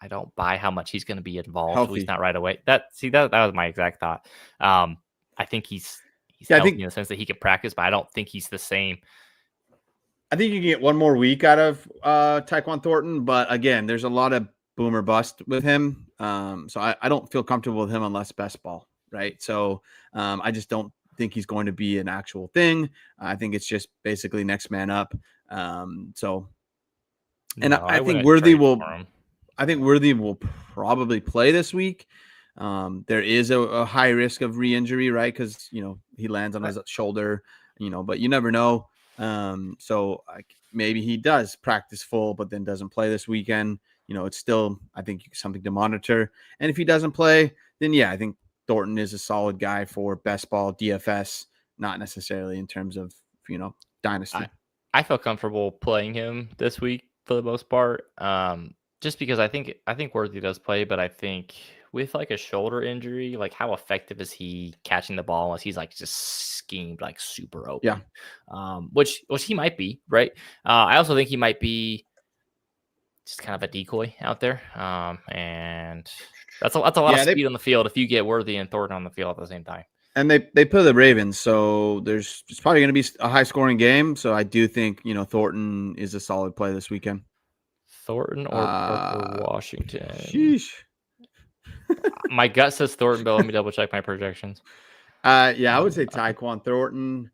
don't buy how much he's going to be involved. At Healthy. least not right away. That was my exact thought. I think he's Yeah, I healthy think- in the sense that he can practice, but I don't think he's the same. I think you can get one more week out of Tyquan Thornton, but again, there's a lot of boom or bust with him. So I don't feel comfortable with him unless best ball, right? So I just don't think he's going to be an actual thing. I think it's just basically next man up. So, and No, I think wouldn't Worthy trade will. for him. I think Worthy will probably play this week. There is a high risk of re-injury, right? Because he lands on his shoulder, but you never know. So maybe he does practice full, but then doesn't play this weekend. It's still, I think, something to monitor. And if he doesn't play, then yeah, I think Thornton is a solid guy for best ball DFS, not necessarily in terms of dynasty. I feel comfortable playing him this week for the most part. Just because I think Worthy does play, but I think with like a shoulder injury, like how effective is he catching the ball unless he's like just schemed like super open? Yeah. Which he might be, right? I also think he might be just kind of a decoy out there. And that's a lot of speed on the field if you get Worthy and Thornton on the field at the same time. And they play the Ravens, so it's probably going to be a high scoring game. So I do think Thornton is a solid play this weekend. Thornton or Parker Washington? Sheesh. My gut says Thornton, but let me double check my projections. Yeah, I would say Tyquan Thornton.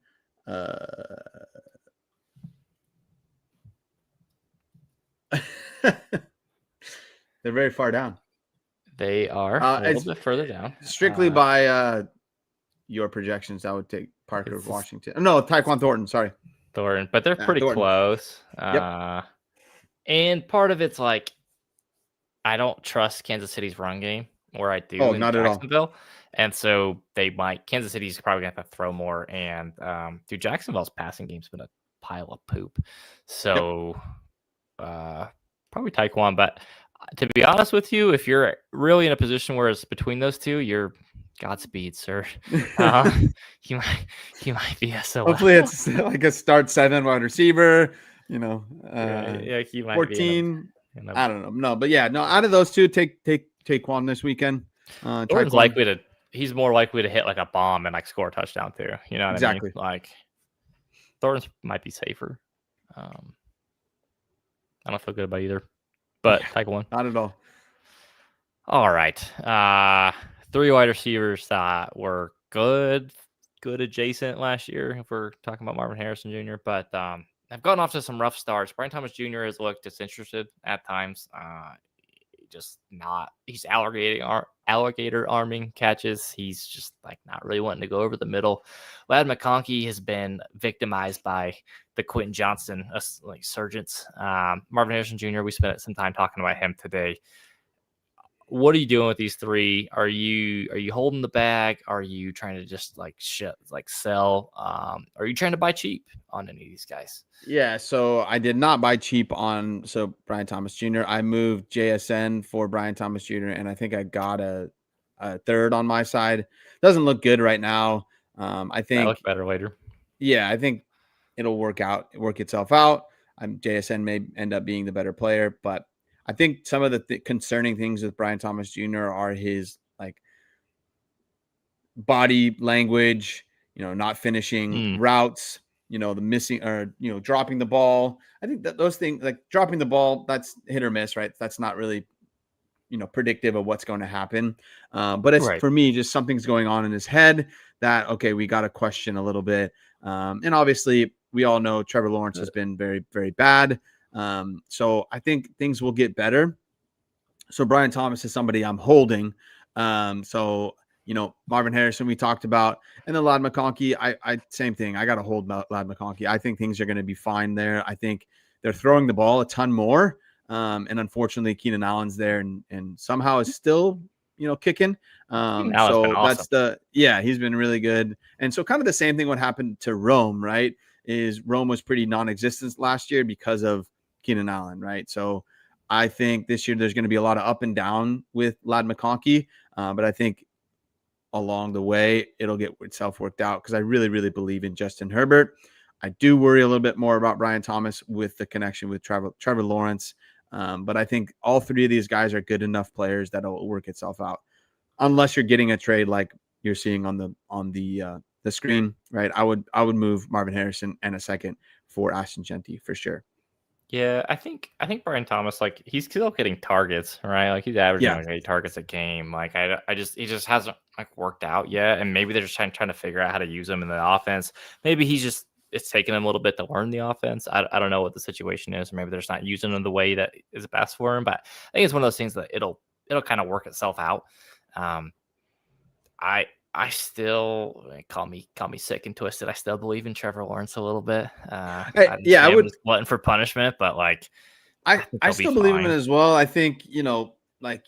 They're very far down. They are a little bit further down. Strictly by your projections, I would take Parker Washington. No, Tyquan Thornton. Sorry, Thornton, but they're pretty close. Yep. And part of it's like I don't trust Kansas City's run game, or I do in not Jacksonville. at all. And so Kansas City's probably going to have to throw more. And Jacksonville's passing game's been a pile of poop. So probably Tyquan. But to be honest with you, if you're really in a position where it's between those two, you're Godspeed, sir. He might be SOL. Hopefully it's like a start 7 wide receiver, yeah, he might 14. I don't know. No, but yeah, no, out of those two, take Quan this weekend. Thornton's he's more likely to hit like a bomb and like score a touchdown too. You know what exactly. I mean? Like Thornton's might be safer. I don't feel good about either. But take one. Not at all. All right. 3 wide receivers that were good adjacent last year, if we're talking about Marvin Harrison Jr., but I've gotten off to some rough starts. Brian Thomas Jr. has looked disinterested at times. He's alligator arming catches. He's just like not really wanting to go over the middle. Ladd McConkey has been victimized by the Quentin Johnston surgents. Marvin Harrison Jr., we spent some time talking about him today. What are you doing with these 3? Are you holding the bag? Are you trying to just sell? Are you trying to buy cheap on any of these guys? Yeah, so I did not buy cheap on Brian Thomas Jr. I moved JSN for Brian Thomas Jr. and I think I got a third on my side. Doesn't look good right now. I think that'll look better later. Yeah, I think it'll work itself out. JSN may end up being the better player, but I think some of the concerning things with Brian Thomas Jr. are his body language, not finishing routes, the missing or, dropping the ball. I think that those things like dropping the ball, that's hit or miss, right? That's not really, predictive of what's going to happen. But it's for me, just something's going on in his head that, okay, we got to question a little bit. And obviously we all know Trevor Lawrence has been very, very bad. So I think things will get better. So Brian Thomas is somebody I'm holding. So, Marvin Harrison, we talked about, and then Ladd McConkey, I same thing. I got to hold Ladd McConkey. I think things are going to be fine there. I think they're throwing the ball a ton more. And unfortunately Keenan Allen's there and somehow is still, kicking. So awesome. He's been really good. And so kind of the same thing what happened to Rome, right? Is Rome was pretty non-existent last year because of Keenan Allen, right? So I think this year there's going to be a lot of up and down with Ladd McConkey, but I think along the way it'll get itself worked out because I really, really believe in Justin Herbert. I do worry a little bit more about Brian Thomas with the connection with Trevor Lawrence, but I think all three of these guys are good enough players that it'll work itself out, unless you're getting a trade like you're seeing on the screen, right? I would move Marvin Harrison and a second for Ashton Genty for sure. Yeah, I think Brian Thomas, like, he's still getting targets, right? Like, he's averaging Yeah. like 8 targets a game. Like, he just hasn't like worked out yet, and maybe they're just trying to figure out how to use him in the offense. Maybe it's taking him a little bit to learn the offense. I don't know what the situation is. Maybe they're just not using him the way that is best for him. But I think it's one of those things that it'll kind of work itself out. I still call me sick and twisted. I still believe in Trevor Lawrence a little bit. I I'm would. just glutton for punishment, but like I think they'll be still believe in it fine. as well. I think like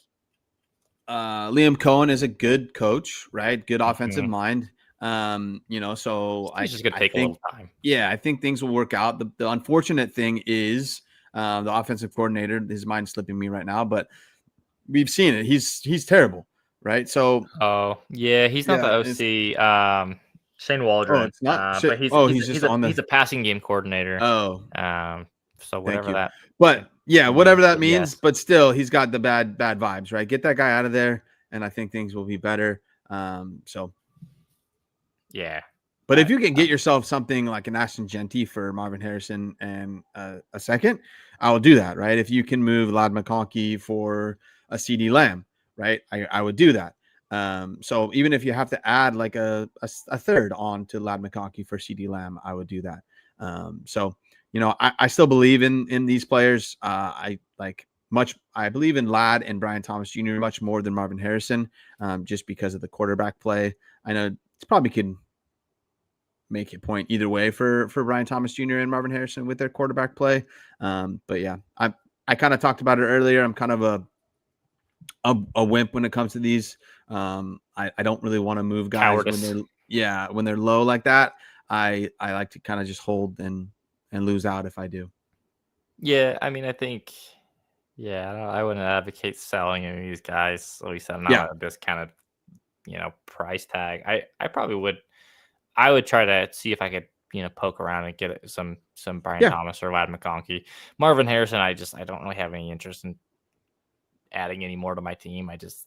Liam Cohen is a good coach, right? Good offensive Mhm. mind. So It's just gonna take a little time. yeah, I think things will work out. The unfortunate thing is the offensive coordinator. His mind's slipping me right now, but we've seen it. He's terrible, right? So Oh yeah, he's not the OC. Shane Waldron. it's not. But Shit. He's just on the. he's a passing game coordinator. Oh, So thank whatever you. that But yeah, means, whatever that but means. yes. But still, he's got the bad vibes, right? Get that guy out of there, and I think things will be better. So, Yeah. but if you can get yourself something like an Ashton Genty for Marvin Harrison and a second, I will do that, right? If you can move Ladd McConkey for a CD Lamb, right? I would do that. So even if you have to add like a third on to Ladd McConkey for CD Lamb, I would do that. So I still believe in these players. I believe in Ladd and Brian Thomas Jr. much more than Marvin Harrison, just because of the quarterback play. I know it's probably can make it point either way for Brian Thomas Jr. and Marvin Harrison with their quarterback play. But yeah, I kind of talked about it earlier. I'm kind of a wimp when it comes to these. I don't really want to move guys Cowardice. when they're low like that. I like to kind of just hold and lose out if I do. Yeah, I mean, I think, I wouldn't advocate selling any of these guys. At least I'm not Yeah. at this kind of, price tag. I probably would. I would try to see if I could, poke around and get some Brian Yeah. Thomas or Ladd McConkey. Marvin Harrison, I don't really have any interest in adding any more to my team. It's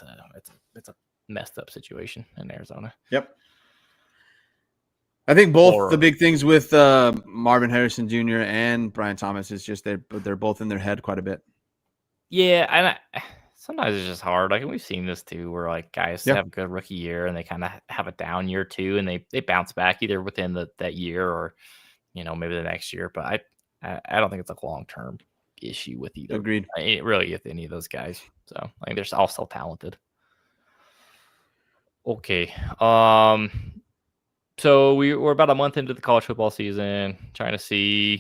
a messed up situation in Arizona. Yep. I think both the Or big things with Marvin Harrison Jr. and Brian Thomas is just they're both in their head quite a bit. yeah, and sometimes it's just hard. Like, we've seen this too, where like guys Yeah. have a good rookie year and they kind of have a down year too, and they bounce back either within that year or maybe the next year. But I don't think it's a long term issue with either. Agreed. Really, with any of those guys. So I think they're all still talented. Okay. So we're about a month into the college football season, trying to see,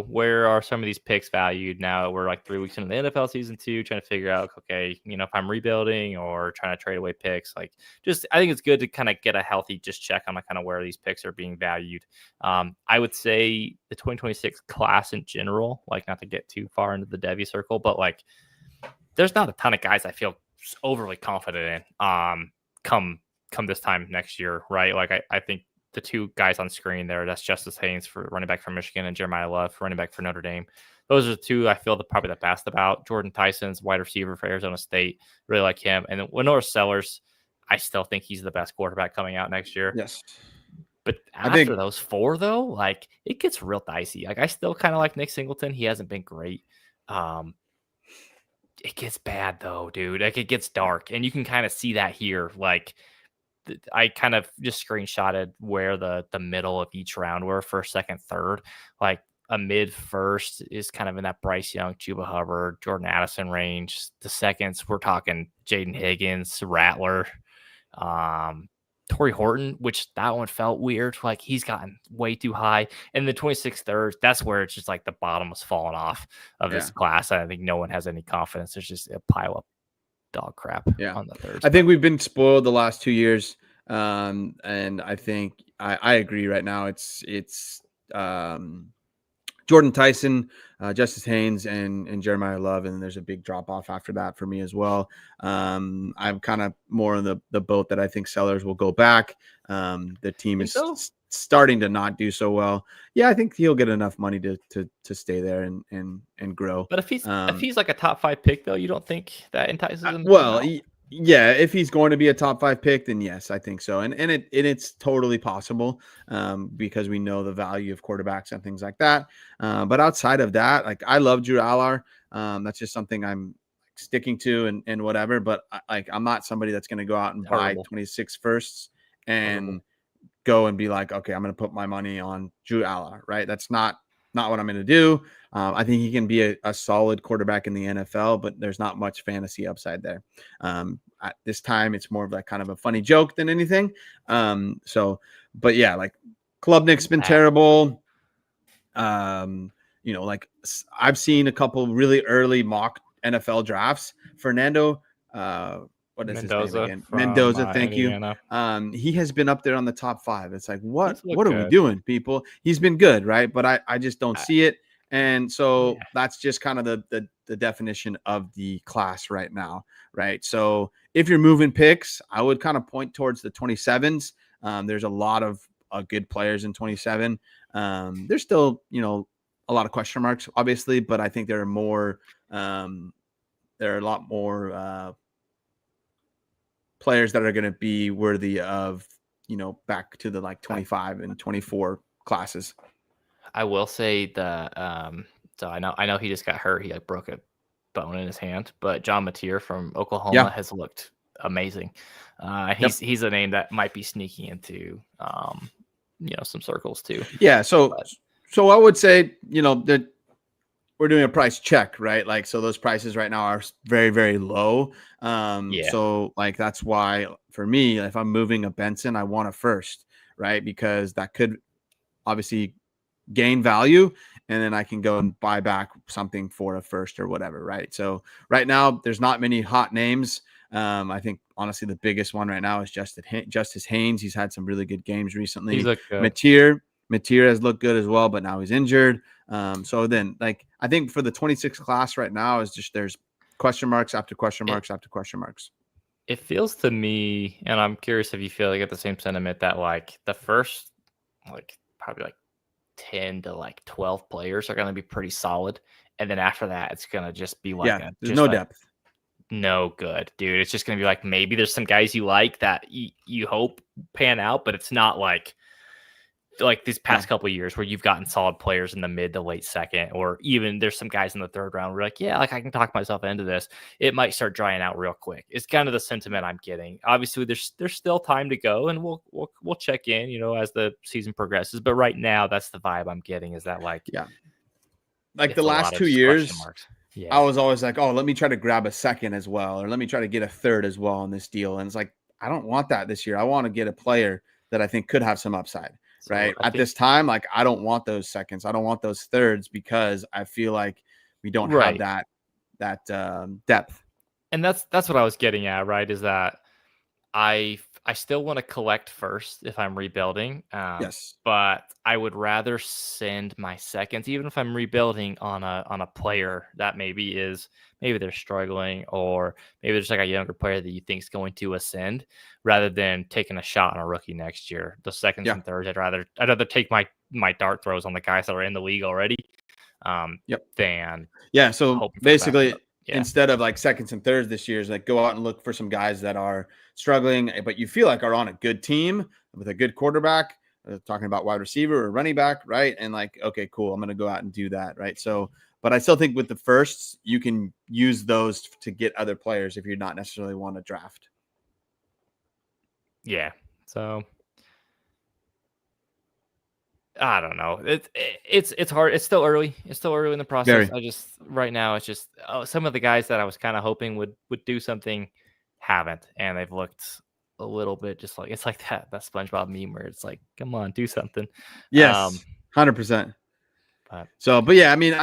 where are some of these picks valued now that we're like 3 weeks into the NFL season too, trying to figure out, okay, if I'm rebuilding or trying to trade away picks, like I think it's good to kind of get a healthy check on kind of where these picks are being valued. I would say the 2026 class in general, like not to get too far into the Devy circle, but like there's not a ton of guys I feel overly confident in come this time next year, right? Like I think the two guys on screen there, that's Justice Haynes for running back from Michigan and Jeremiah Love for running back for Notre Dame. Those are the two I feel probably the best about. Jordan Tyson's wide receiver for Arizona State, really like him. And then Lenore Sellers, I still think he's the best quarterback coming out next year. Yes. But after those four, though, like it gets real dicey. Like I still kind of like Nick Singleton. He hasn't been great. It gets bad though, dude. Like it gets dark, and you can kind of see that here. Like I kind of just screenshotted where the middle of each round were, first, second, third. Like a mid first is kind of in that Bryce Young, Chuba Hubbard, Jordan Addison range. The seconds, we're talking Jaden Higgins, Rattler, Torrey Horton, which that one felt weird. Like he's gotten way too high. And the 26th third, that's where it's just like the bottom was falling off of this class. I think no one has any confidence. There's just a pile of dog crap on the third. I think we've been spoiled the last 2 years. And I think I agree right now. It's Jordan Tyson, Justice Haynes, and Jeremiah Love, and there's a big drop off after that for me as well. I'm kind of more in the boat that I think Sellers will go back. The team is starting to not do so well. Yeah, I think he'll get enough money to stay there and grow. But if he's like a top 5 pick, though, you don't think that entices him? Well, yeah, if he's going to be a top 5 pick, then yes, I think so. And it's totally possible because we know the value of quarterbacks and things like that. But outside of that, like I love Drew Aller. That's just something I'm sticking to and whatever. But I'm not somebody that's going to go out and buy 26 firsts and go and be like, okay, I'm going to put my money on Drew Aller, right? That's not what I'm going to do. I think he can be a solid quarterback in the NFL, but there's not much fantasy upside there. At this time, it's more of like kind of a funny joke than anything. But yeah, like Klubnik's been terrible. Like I've seen a couple really early mock NFL drafts. Fernando, what is Mendoza his name again? from, Mendoza, thank Indiana. you. He has been up there on the top 5. It's like, what are good. we doing, people? He's been good, right? But I just don't see it. And so that's just kind of the definition of the class right now, right? So if you're moving picks, I would kind of point towards the 27s. There's a lot of good players in 27. There's still, a lot of question marks, obviously, but I think there are more. There are a lot more players that are going to be worthy of, back to the like 25 and 24 classes. I will say that so I know he just got hurt. He like broke a bone in his hand, but John Mateer from Oklahoma has looked amazing. He's a name that might be sneaking into some circles too. Yeah, so I would say, that we're doing a price check, right? Like, so those prices right now are very, very low. So like, that's why for me, if I'm moving a Benson, I want a first, right? Because that could obviously gain value, and then I can go and buy back something for a first or whatever, right? So right now there's not many hot names. I think honestly the biggest one right now is Justice Haynes. He's had some really good games recently. He's looked good. Mateer has looked good as well, but now he's injured. So then like I think for the 26 class right now is just there's question marks after question marks after question marks. It feels to me, and I'm curious if you feel like at the same sentiment, that like the first like probably like 10 to like 12 players are going to be pretty solid, and then after that it's going to just be like there's no depth, no good, dude. It's just going to be like maybe there's some guys you like that you hope pan out, but it's not like these past couple of years where you've gotten solid players in the mid to late second, or even there's some guys in the third round where you're like, I can talk myself into this. It might start drying out real quick. It's kind of the sentiment I'm getting. Obviously there's still time to go, and we'll check in, as the season progresses. But right now that's the vibe I'm getting, is that like the last 2 years, I was always like, oh, let me try to grab a second as well, or let me try to get a third as well on this deal. And it's like, I don't want that this year. I want to get a player that I think could have some upside. So right at this time, like I don't want those seconds. I don't want those thirds, because I feel like we don't have that depth. And that's what I was getting at, right? Is that I still want to collect first if I'm rebuilding. Yes, but I would rather send my seconds, even if I'm rebuilding, on a player that maybe they're struggling, or maybe there's like a younger player that you think is going to ascend, rather than taking a shot on a rookie next year. The seconds and thirds, I'd rather take my dart throws on the guys that are in the league already. Than So basically, instead of like seconds and thirds this year, is like go out and look for some guys that are struggling, but you feel like are on a good team with a good quarterback. Talking about wide receiver or running back, right? And like, okay, cool, I'm going to go out and do that, right? So, but I still think with the firsts, you can use those to get other players if you're not necessarily want to draft. Yeah. So I don't know. It's hard. It's still early. It's still early in the process. Right now it's just some of the guys that I was kind of hoping would do something haven't, and they've looked a little bit just like, it's like that SpongeBob meme where it's like, come on, do something. Yes, 100%. But yeah, I mean,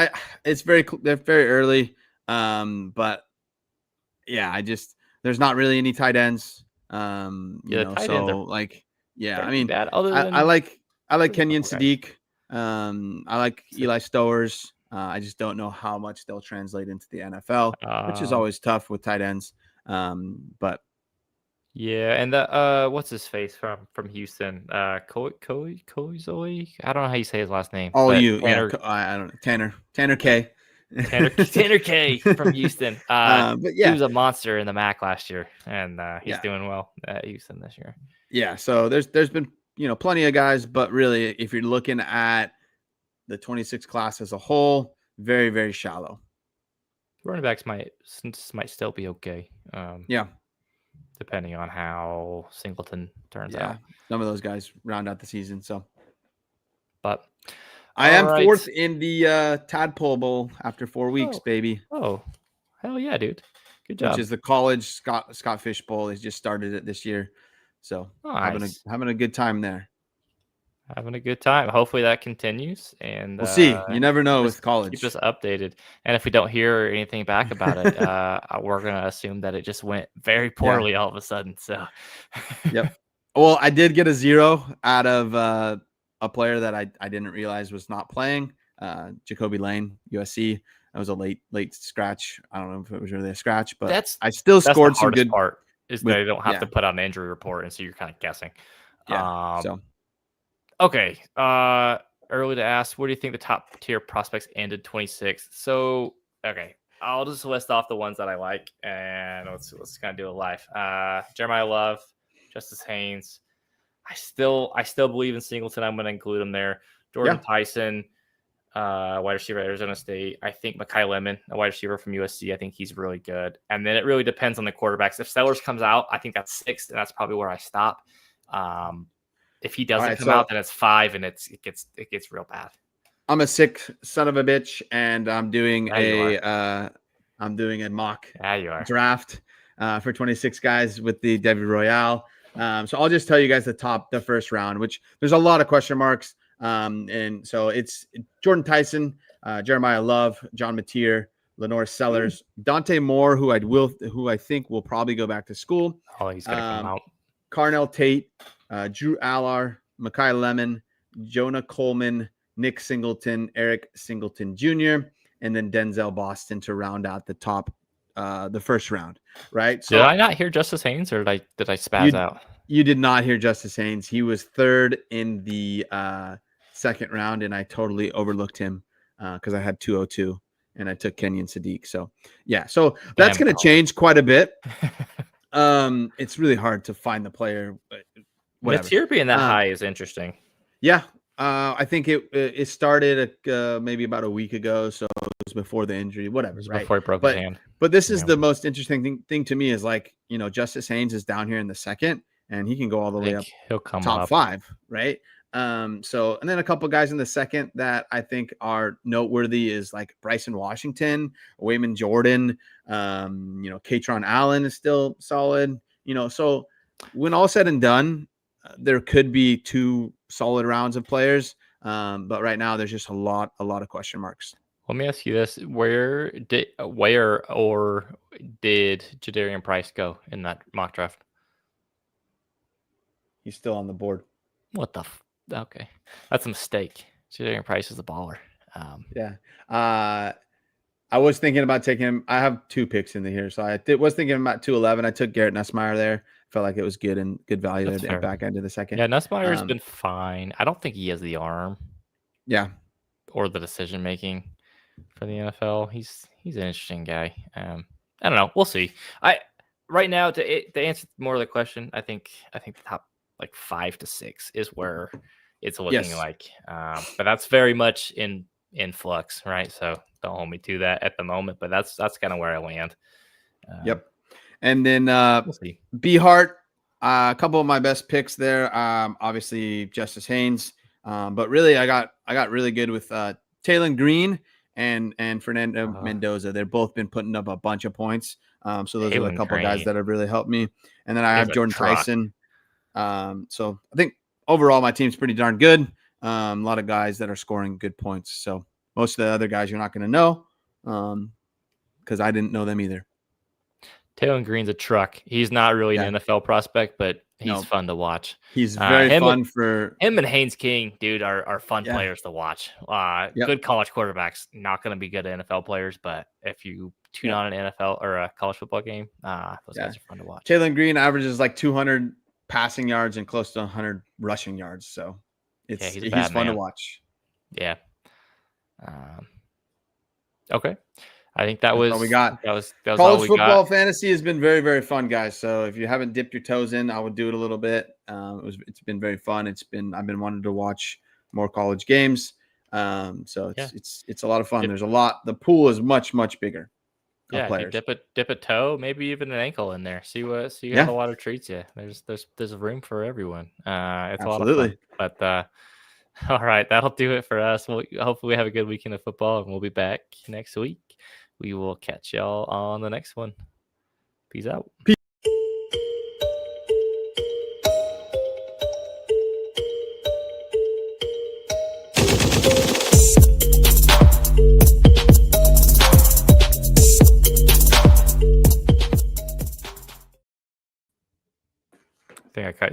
they're very early. But yeah, there's not really any tight ends. I mean, I like Kenyon Sadiq. I like Eli Stowers. I just don't know how much they'll translate into the NFL, which is always tough with tight ends. But yeah, and the what's his face from Houston? Koizoi? I don't know how you say his last name, all but you, yeah, I don't know, Tanner K. Tanner K from Houston. But He yeah, was a monster in the MAC last year, and he's Yeah. doing well at Houston this year. yeah. So there's been plenty of guys, but really, if you're looking at the 26 class as a whole, very, very shallow. Running backs might still be okay. Yeah. Depending on how Singleton turns Yeah, out. some of those guys round out the season. So, But I am right. fourth in the Tadpole Bowl after 4 weeks, baby. Oh, hell yeah, dude! Good job. Which is the college Scott Fish Bowl. He's just started it this year, so nice. having a good time there. Having a good time. Hopefully that continues, and we'll see. You never know with college. Keep us updated, and if we don't hear anything back about it, we're gonna assume that it just went very poorly all of a sudden. So, yep. Well, I did get a 0 out of a player that I didn't realize was not playing. Jacoby Lane, USC. That was a late scratch. I don't know if it was really a scratch, but I still scored some good. Part is they don't have to put out an injury report, and so you're kind of guessing. Yeah. Okay. Early to ask, where do you think the top tier prospects ended 26th? So, okay, I'll just list off the ones that I like, and let's kind of do it live. Jeremiah Love, Justice Haynes. I still believe in Singleton. I'm going to include him there. Jordan Tyson, wide receiver at Arizona State. I think Mekhi Lemon, a wide receiver from USC. I think he's really good. And then it really depends on the quarterbacks. If Sellers comes out, I think that's 6th, and that's probably where I stop. If he doesn't come out, then it's 5, and it gets real bad. I'm a sick son of a bitch, and I'm doing a mock draft for 26 guys with the Devy Royale. So I'll just tell you guys the first round, which there's a lot of question marks. And so it's Jordan Tyson, Jeremiah Love, John Mateer, Lenore Sellers, Dante Moore, who I think will probably go back to school. Oh, he's gonna come out. Carnell Tate, Drew Allar, Mekhi Lemon, Jonah Coleman, Nick Singleton, Eric Singleton Jr., and then Denzel Boston to round out the top, the first round. Right? So, did I not hear Justice Haynes, or did I spaz out? You did not hear Justice Haynes. He was 3rd in the second round, and I totally overlooked him because I had 202, and I took Kenyon Sadiq. So yeah, so that's going to change quite a bit. It's really hard to find the player. Mateer being that high is interesting. Yeah, I think it started maybe about a week ago, so it was before the injury. Whatever, right? Before he broke his hand. But this is the most interesting thing to me is Justice Haynes is down here in the second, and he can go all the way up. He'll come top up. 5, right? So, and then a couple guys in the second that I think are noteworthy is like Bryson Washington, Wayman Jordan, Katron Allen is still solid, so when all said and done, there could be 2 solid rounds of players. But right now there's just a lot of question marks. Let me ask you this. Where did Jadarian Price go in that mock draft? He's still on the board. What the okay. That's a mistake. Jadarian Price is a baller. Yeah. I was thinking about taking him. I have 2 picks in here. So I was thinking about 211. I took Garrett Nussmeier there. Felt like it was good and good value at the back end of the second. Yeah, Nussmeier's been fine. I don't think he has the arm. Yeah. Or the decision making for the NFL. He's an interesting guy. I don't know. We'll see. Right now to answer more of the question, I think the top 5 to 6 is where it's looking like. But that's very much in flux, right? So don't hold me to that at the moment. But that's kind of where I land. Yep. And then we'll see. B-Hart, a couple of my best picks there. Obviously Justice Haynes. But really I got really good with Taylon Green and Fernando Mendoza. They've both been putting up a bunch of points. So those are a couple of guys that have really helped me. And then I have Jordan Tyson. So I think overall my team's pretty darn good. A lot of guys that are scoring good points. So most of the other guys you're not going to know because I didn't know them either. Taylon Green's a truck. He's not really an NFL prospect, but He's fun to watch. He's very fun for him and Haynes King, dude, are fun Yeah. players to watch. Yep. Good college quarterbacks, not going to be good NFL players, but if you tune on an NFL or a college football game, those guys are fun to watch. Jalen Green averages like 200 passing yards and close to 100 rushing yards. So he's fun to watch. Yeah. Okay. I think that was all we got. That was college football fantasy has been very, very fun, guys. So if you haven't dipped your toes in, I would do it a little bit. It's been very fun. I've been wanting to watch more college games. So it's a lot of fun. There's a lot. The pool is much, much bigger. Yeah, players. Dip a toe, maybe even an ankle in there. See how the water treats you. There's room for everyone. It's Absolutely. a lot of fun. But all right, that'll do it for us. Hopefully we have a good weekend of football, and we'll be back next week. We will catch y'all on the next one. Peace out. I think I cut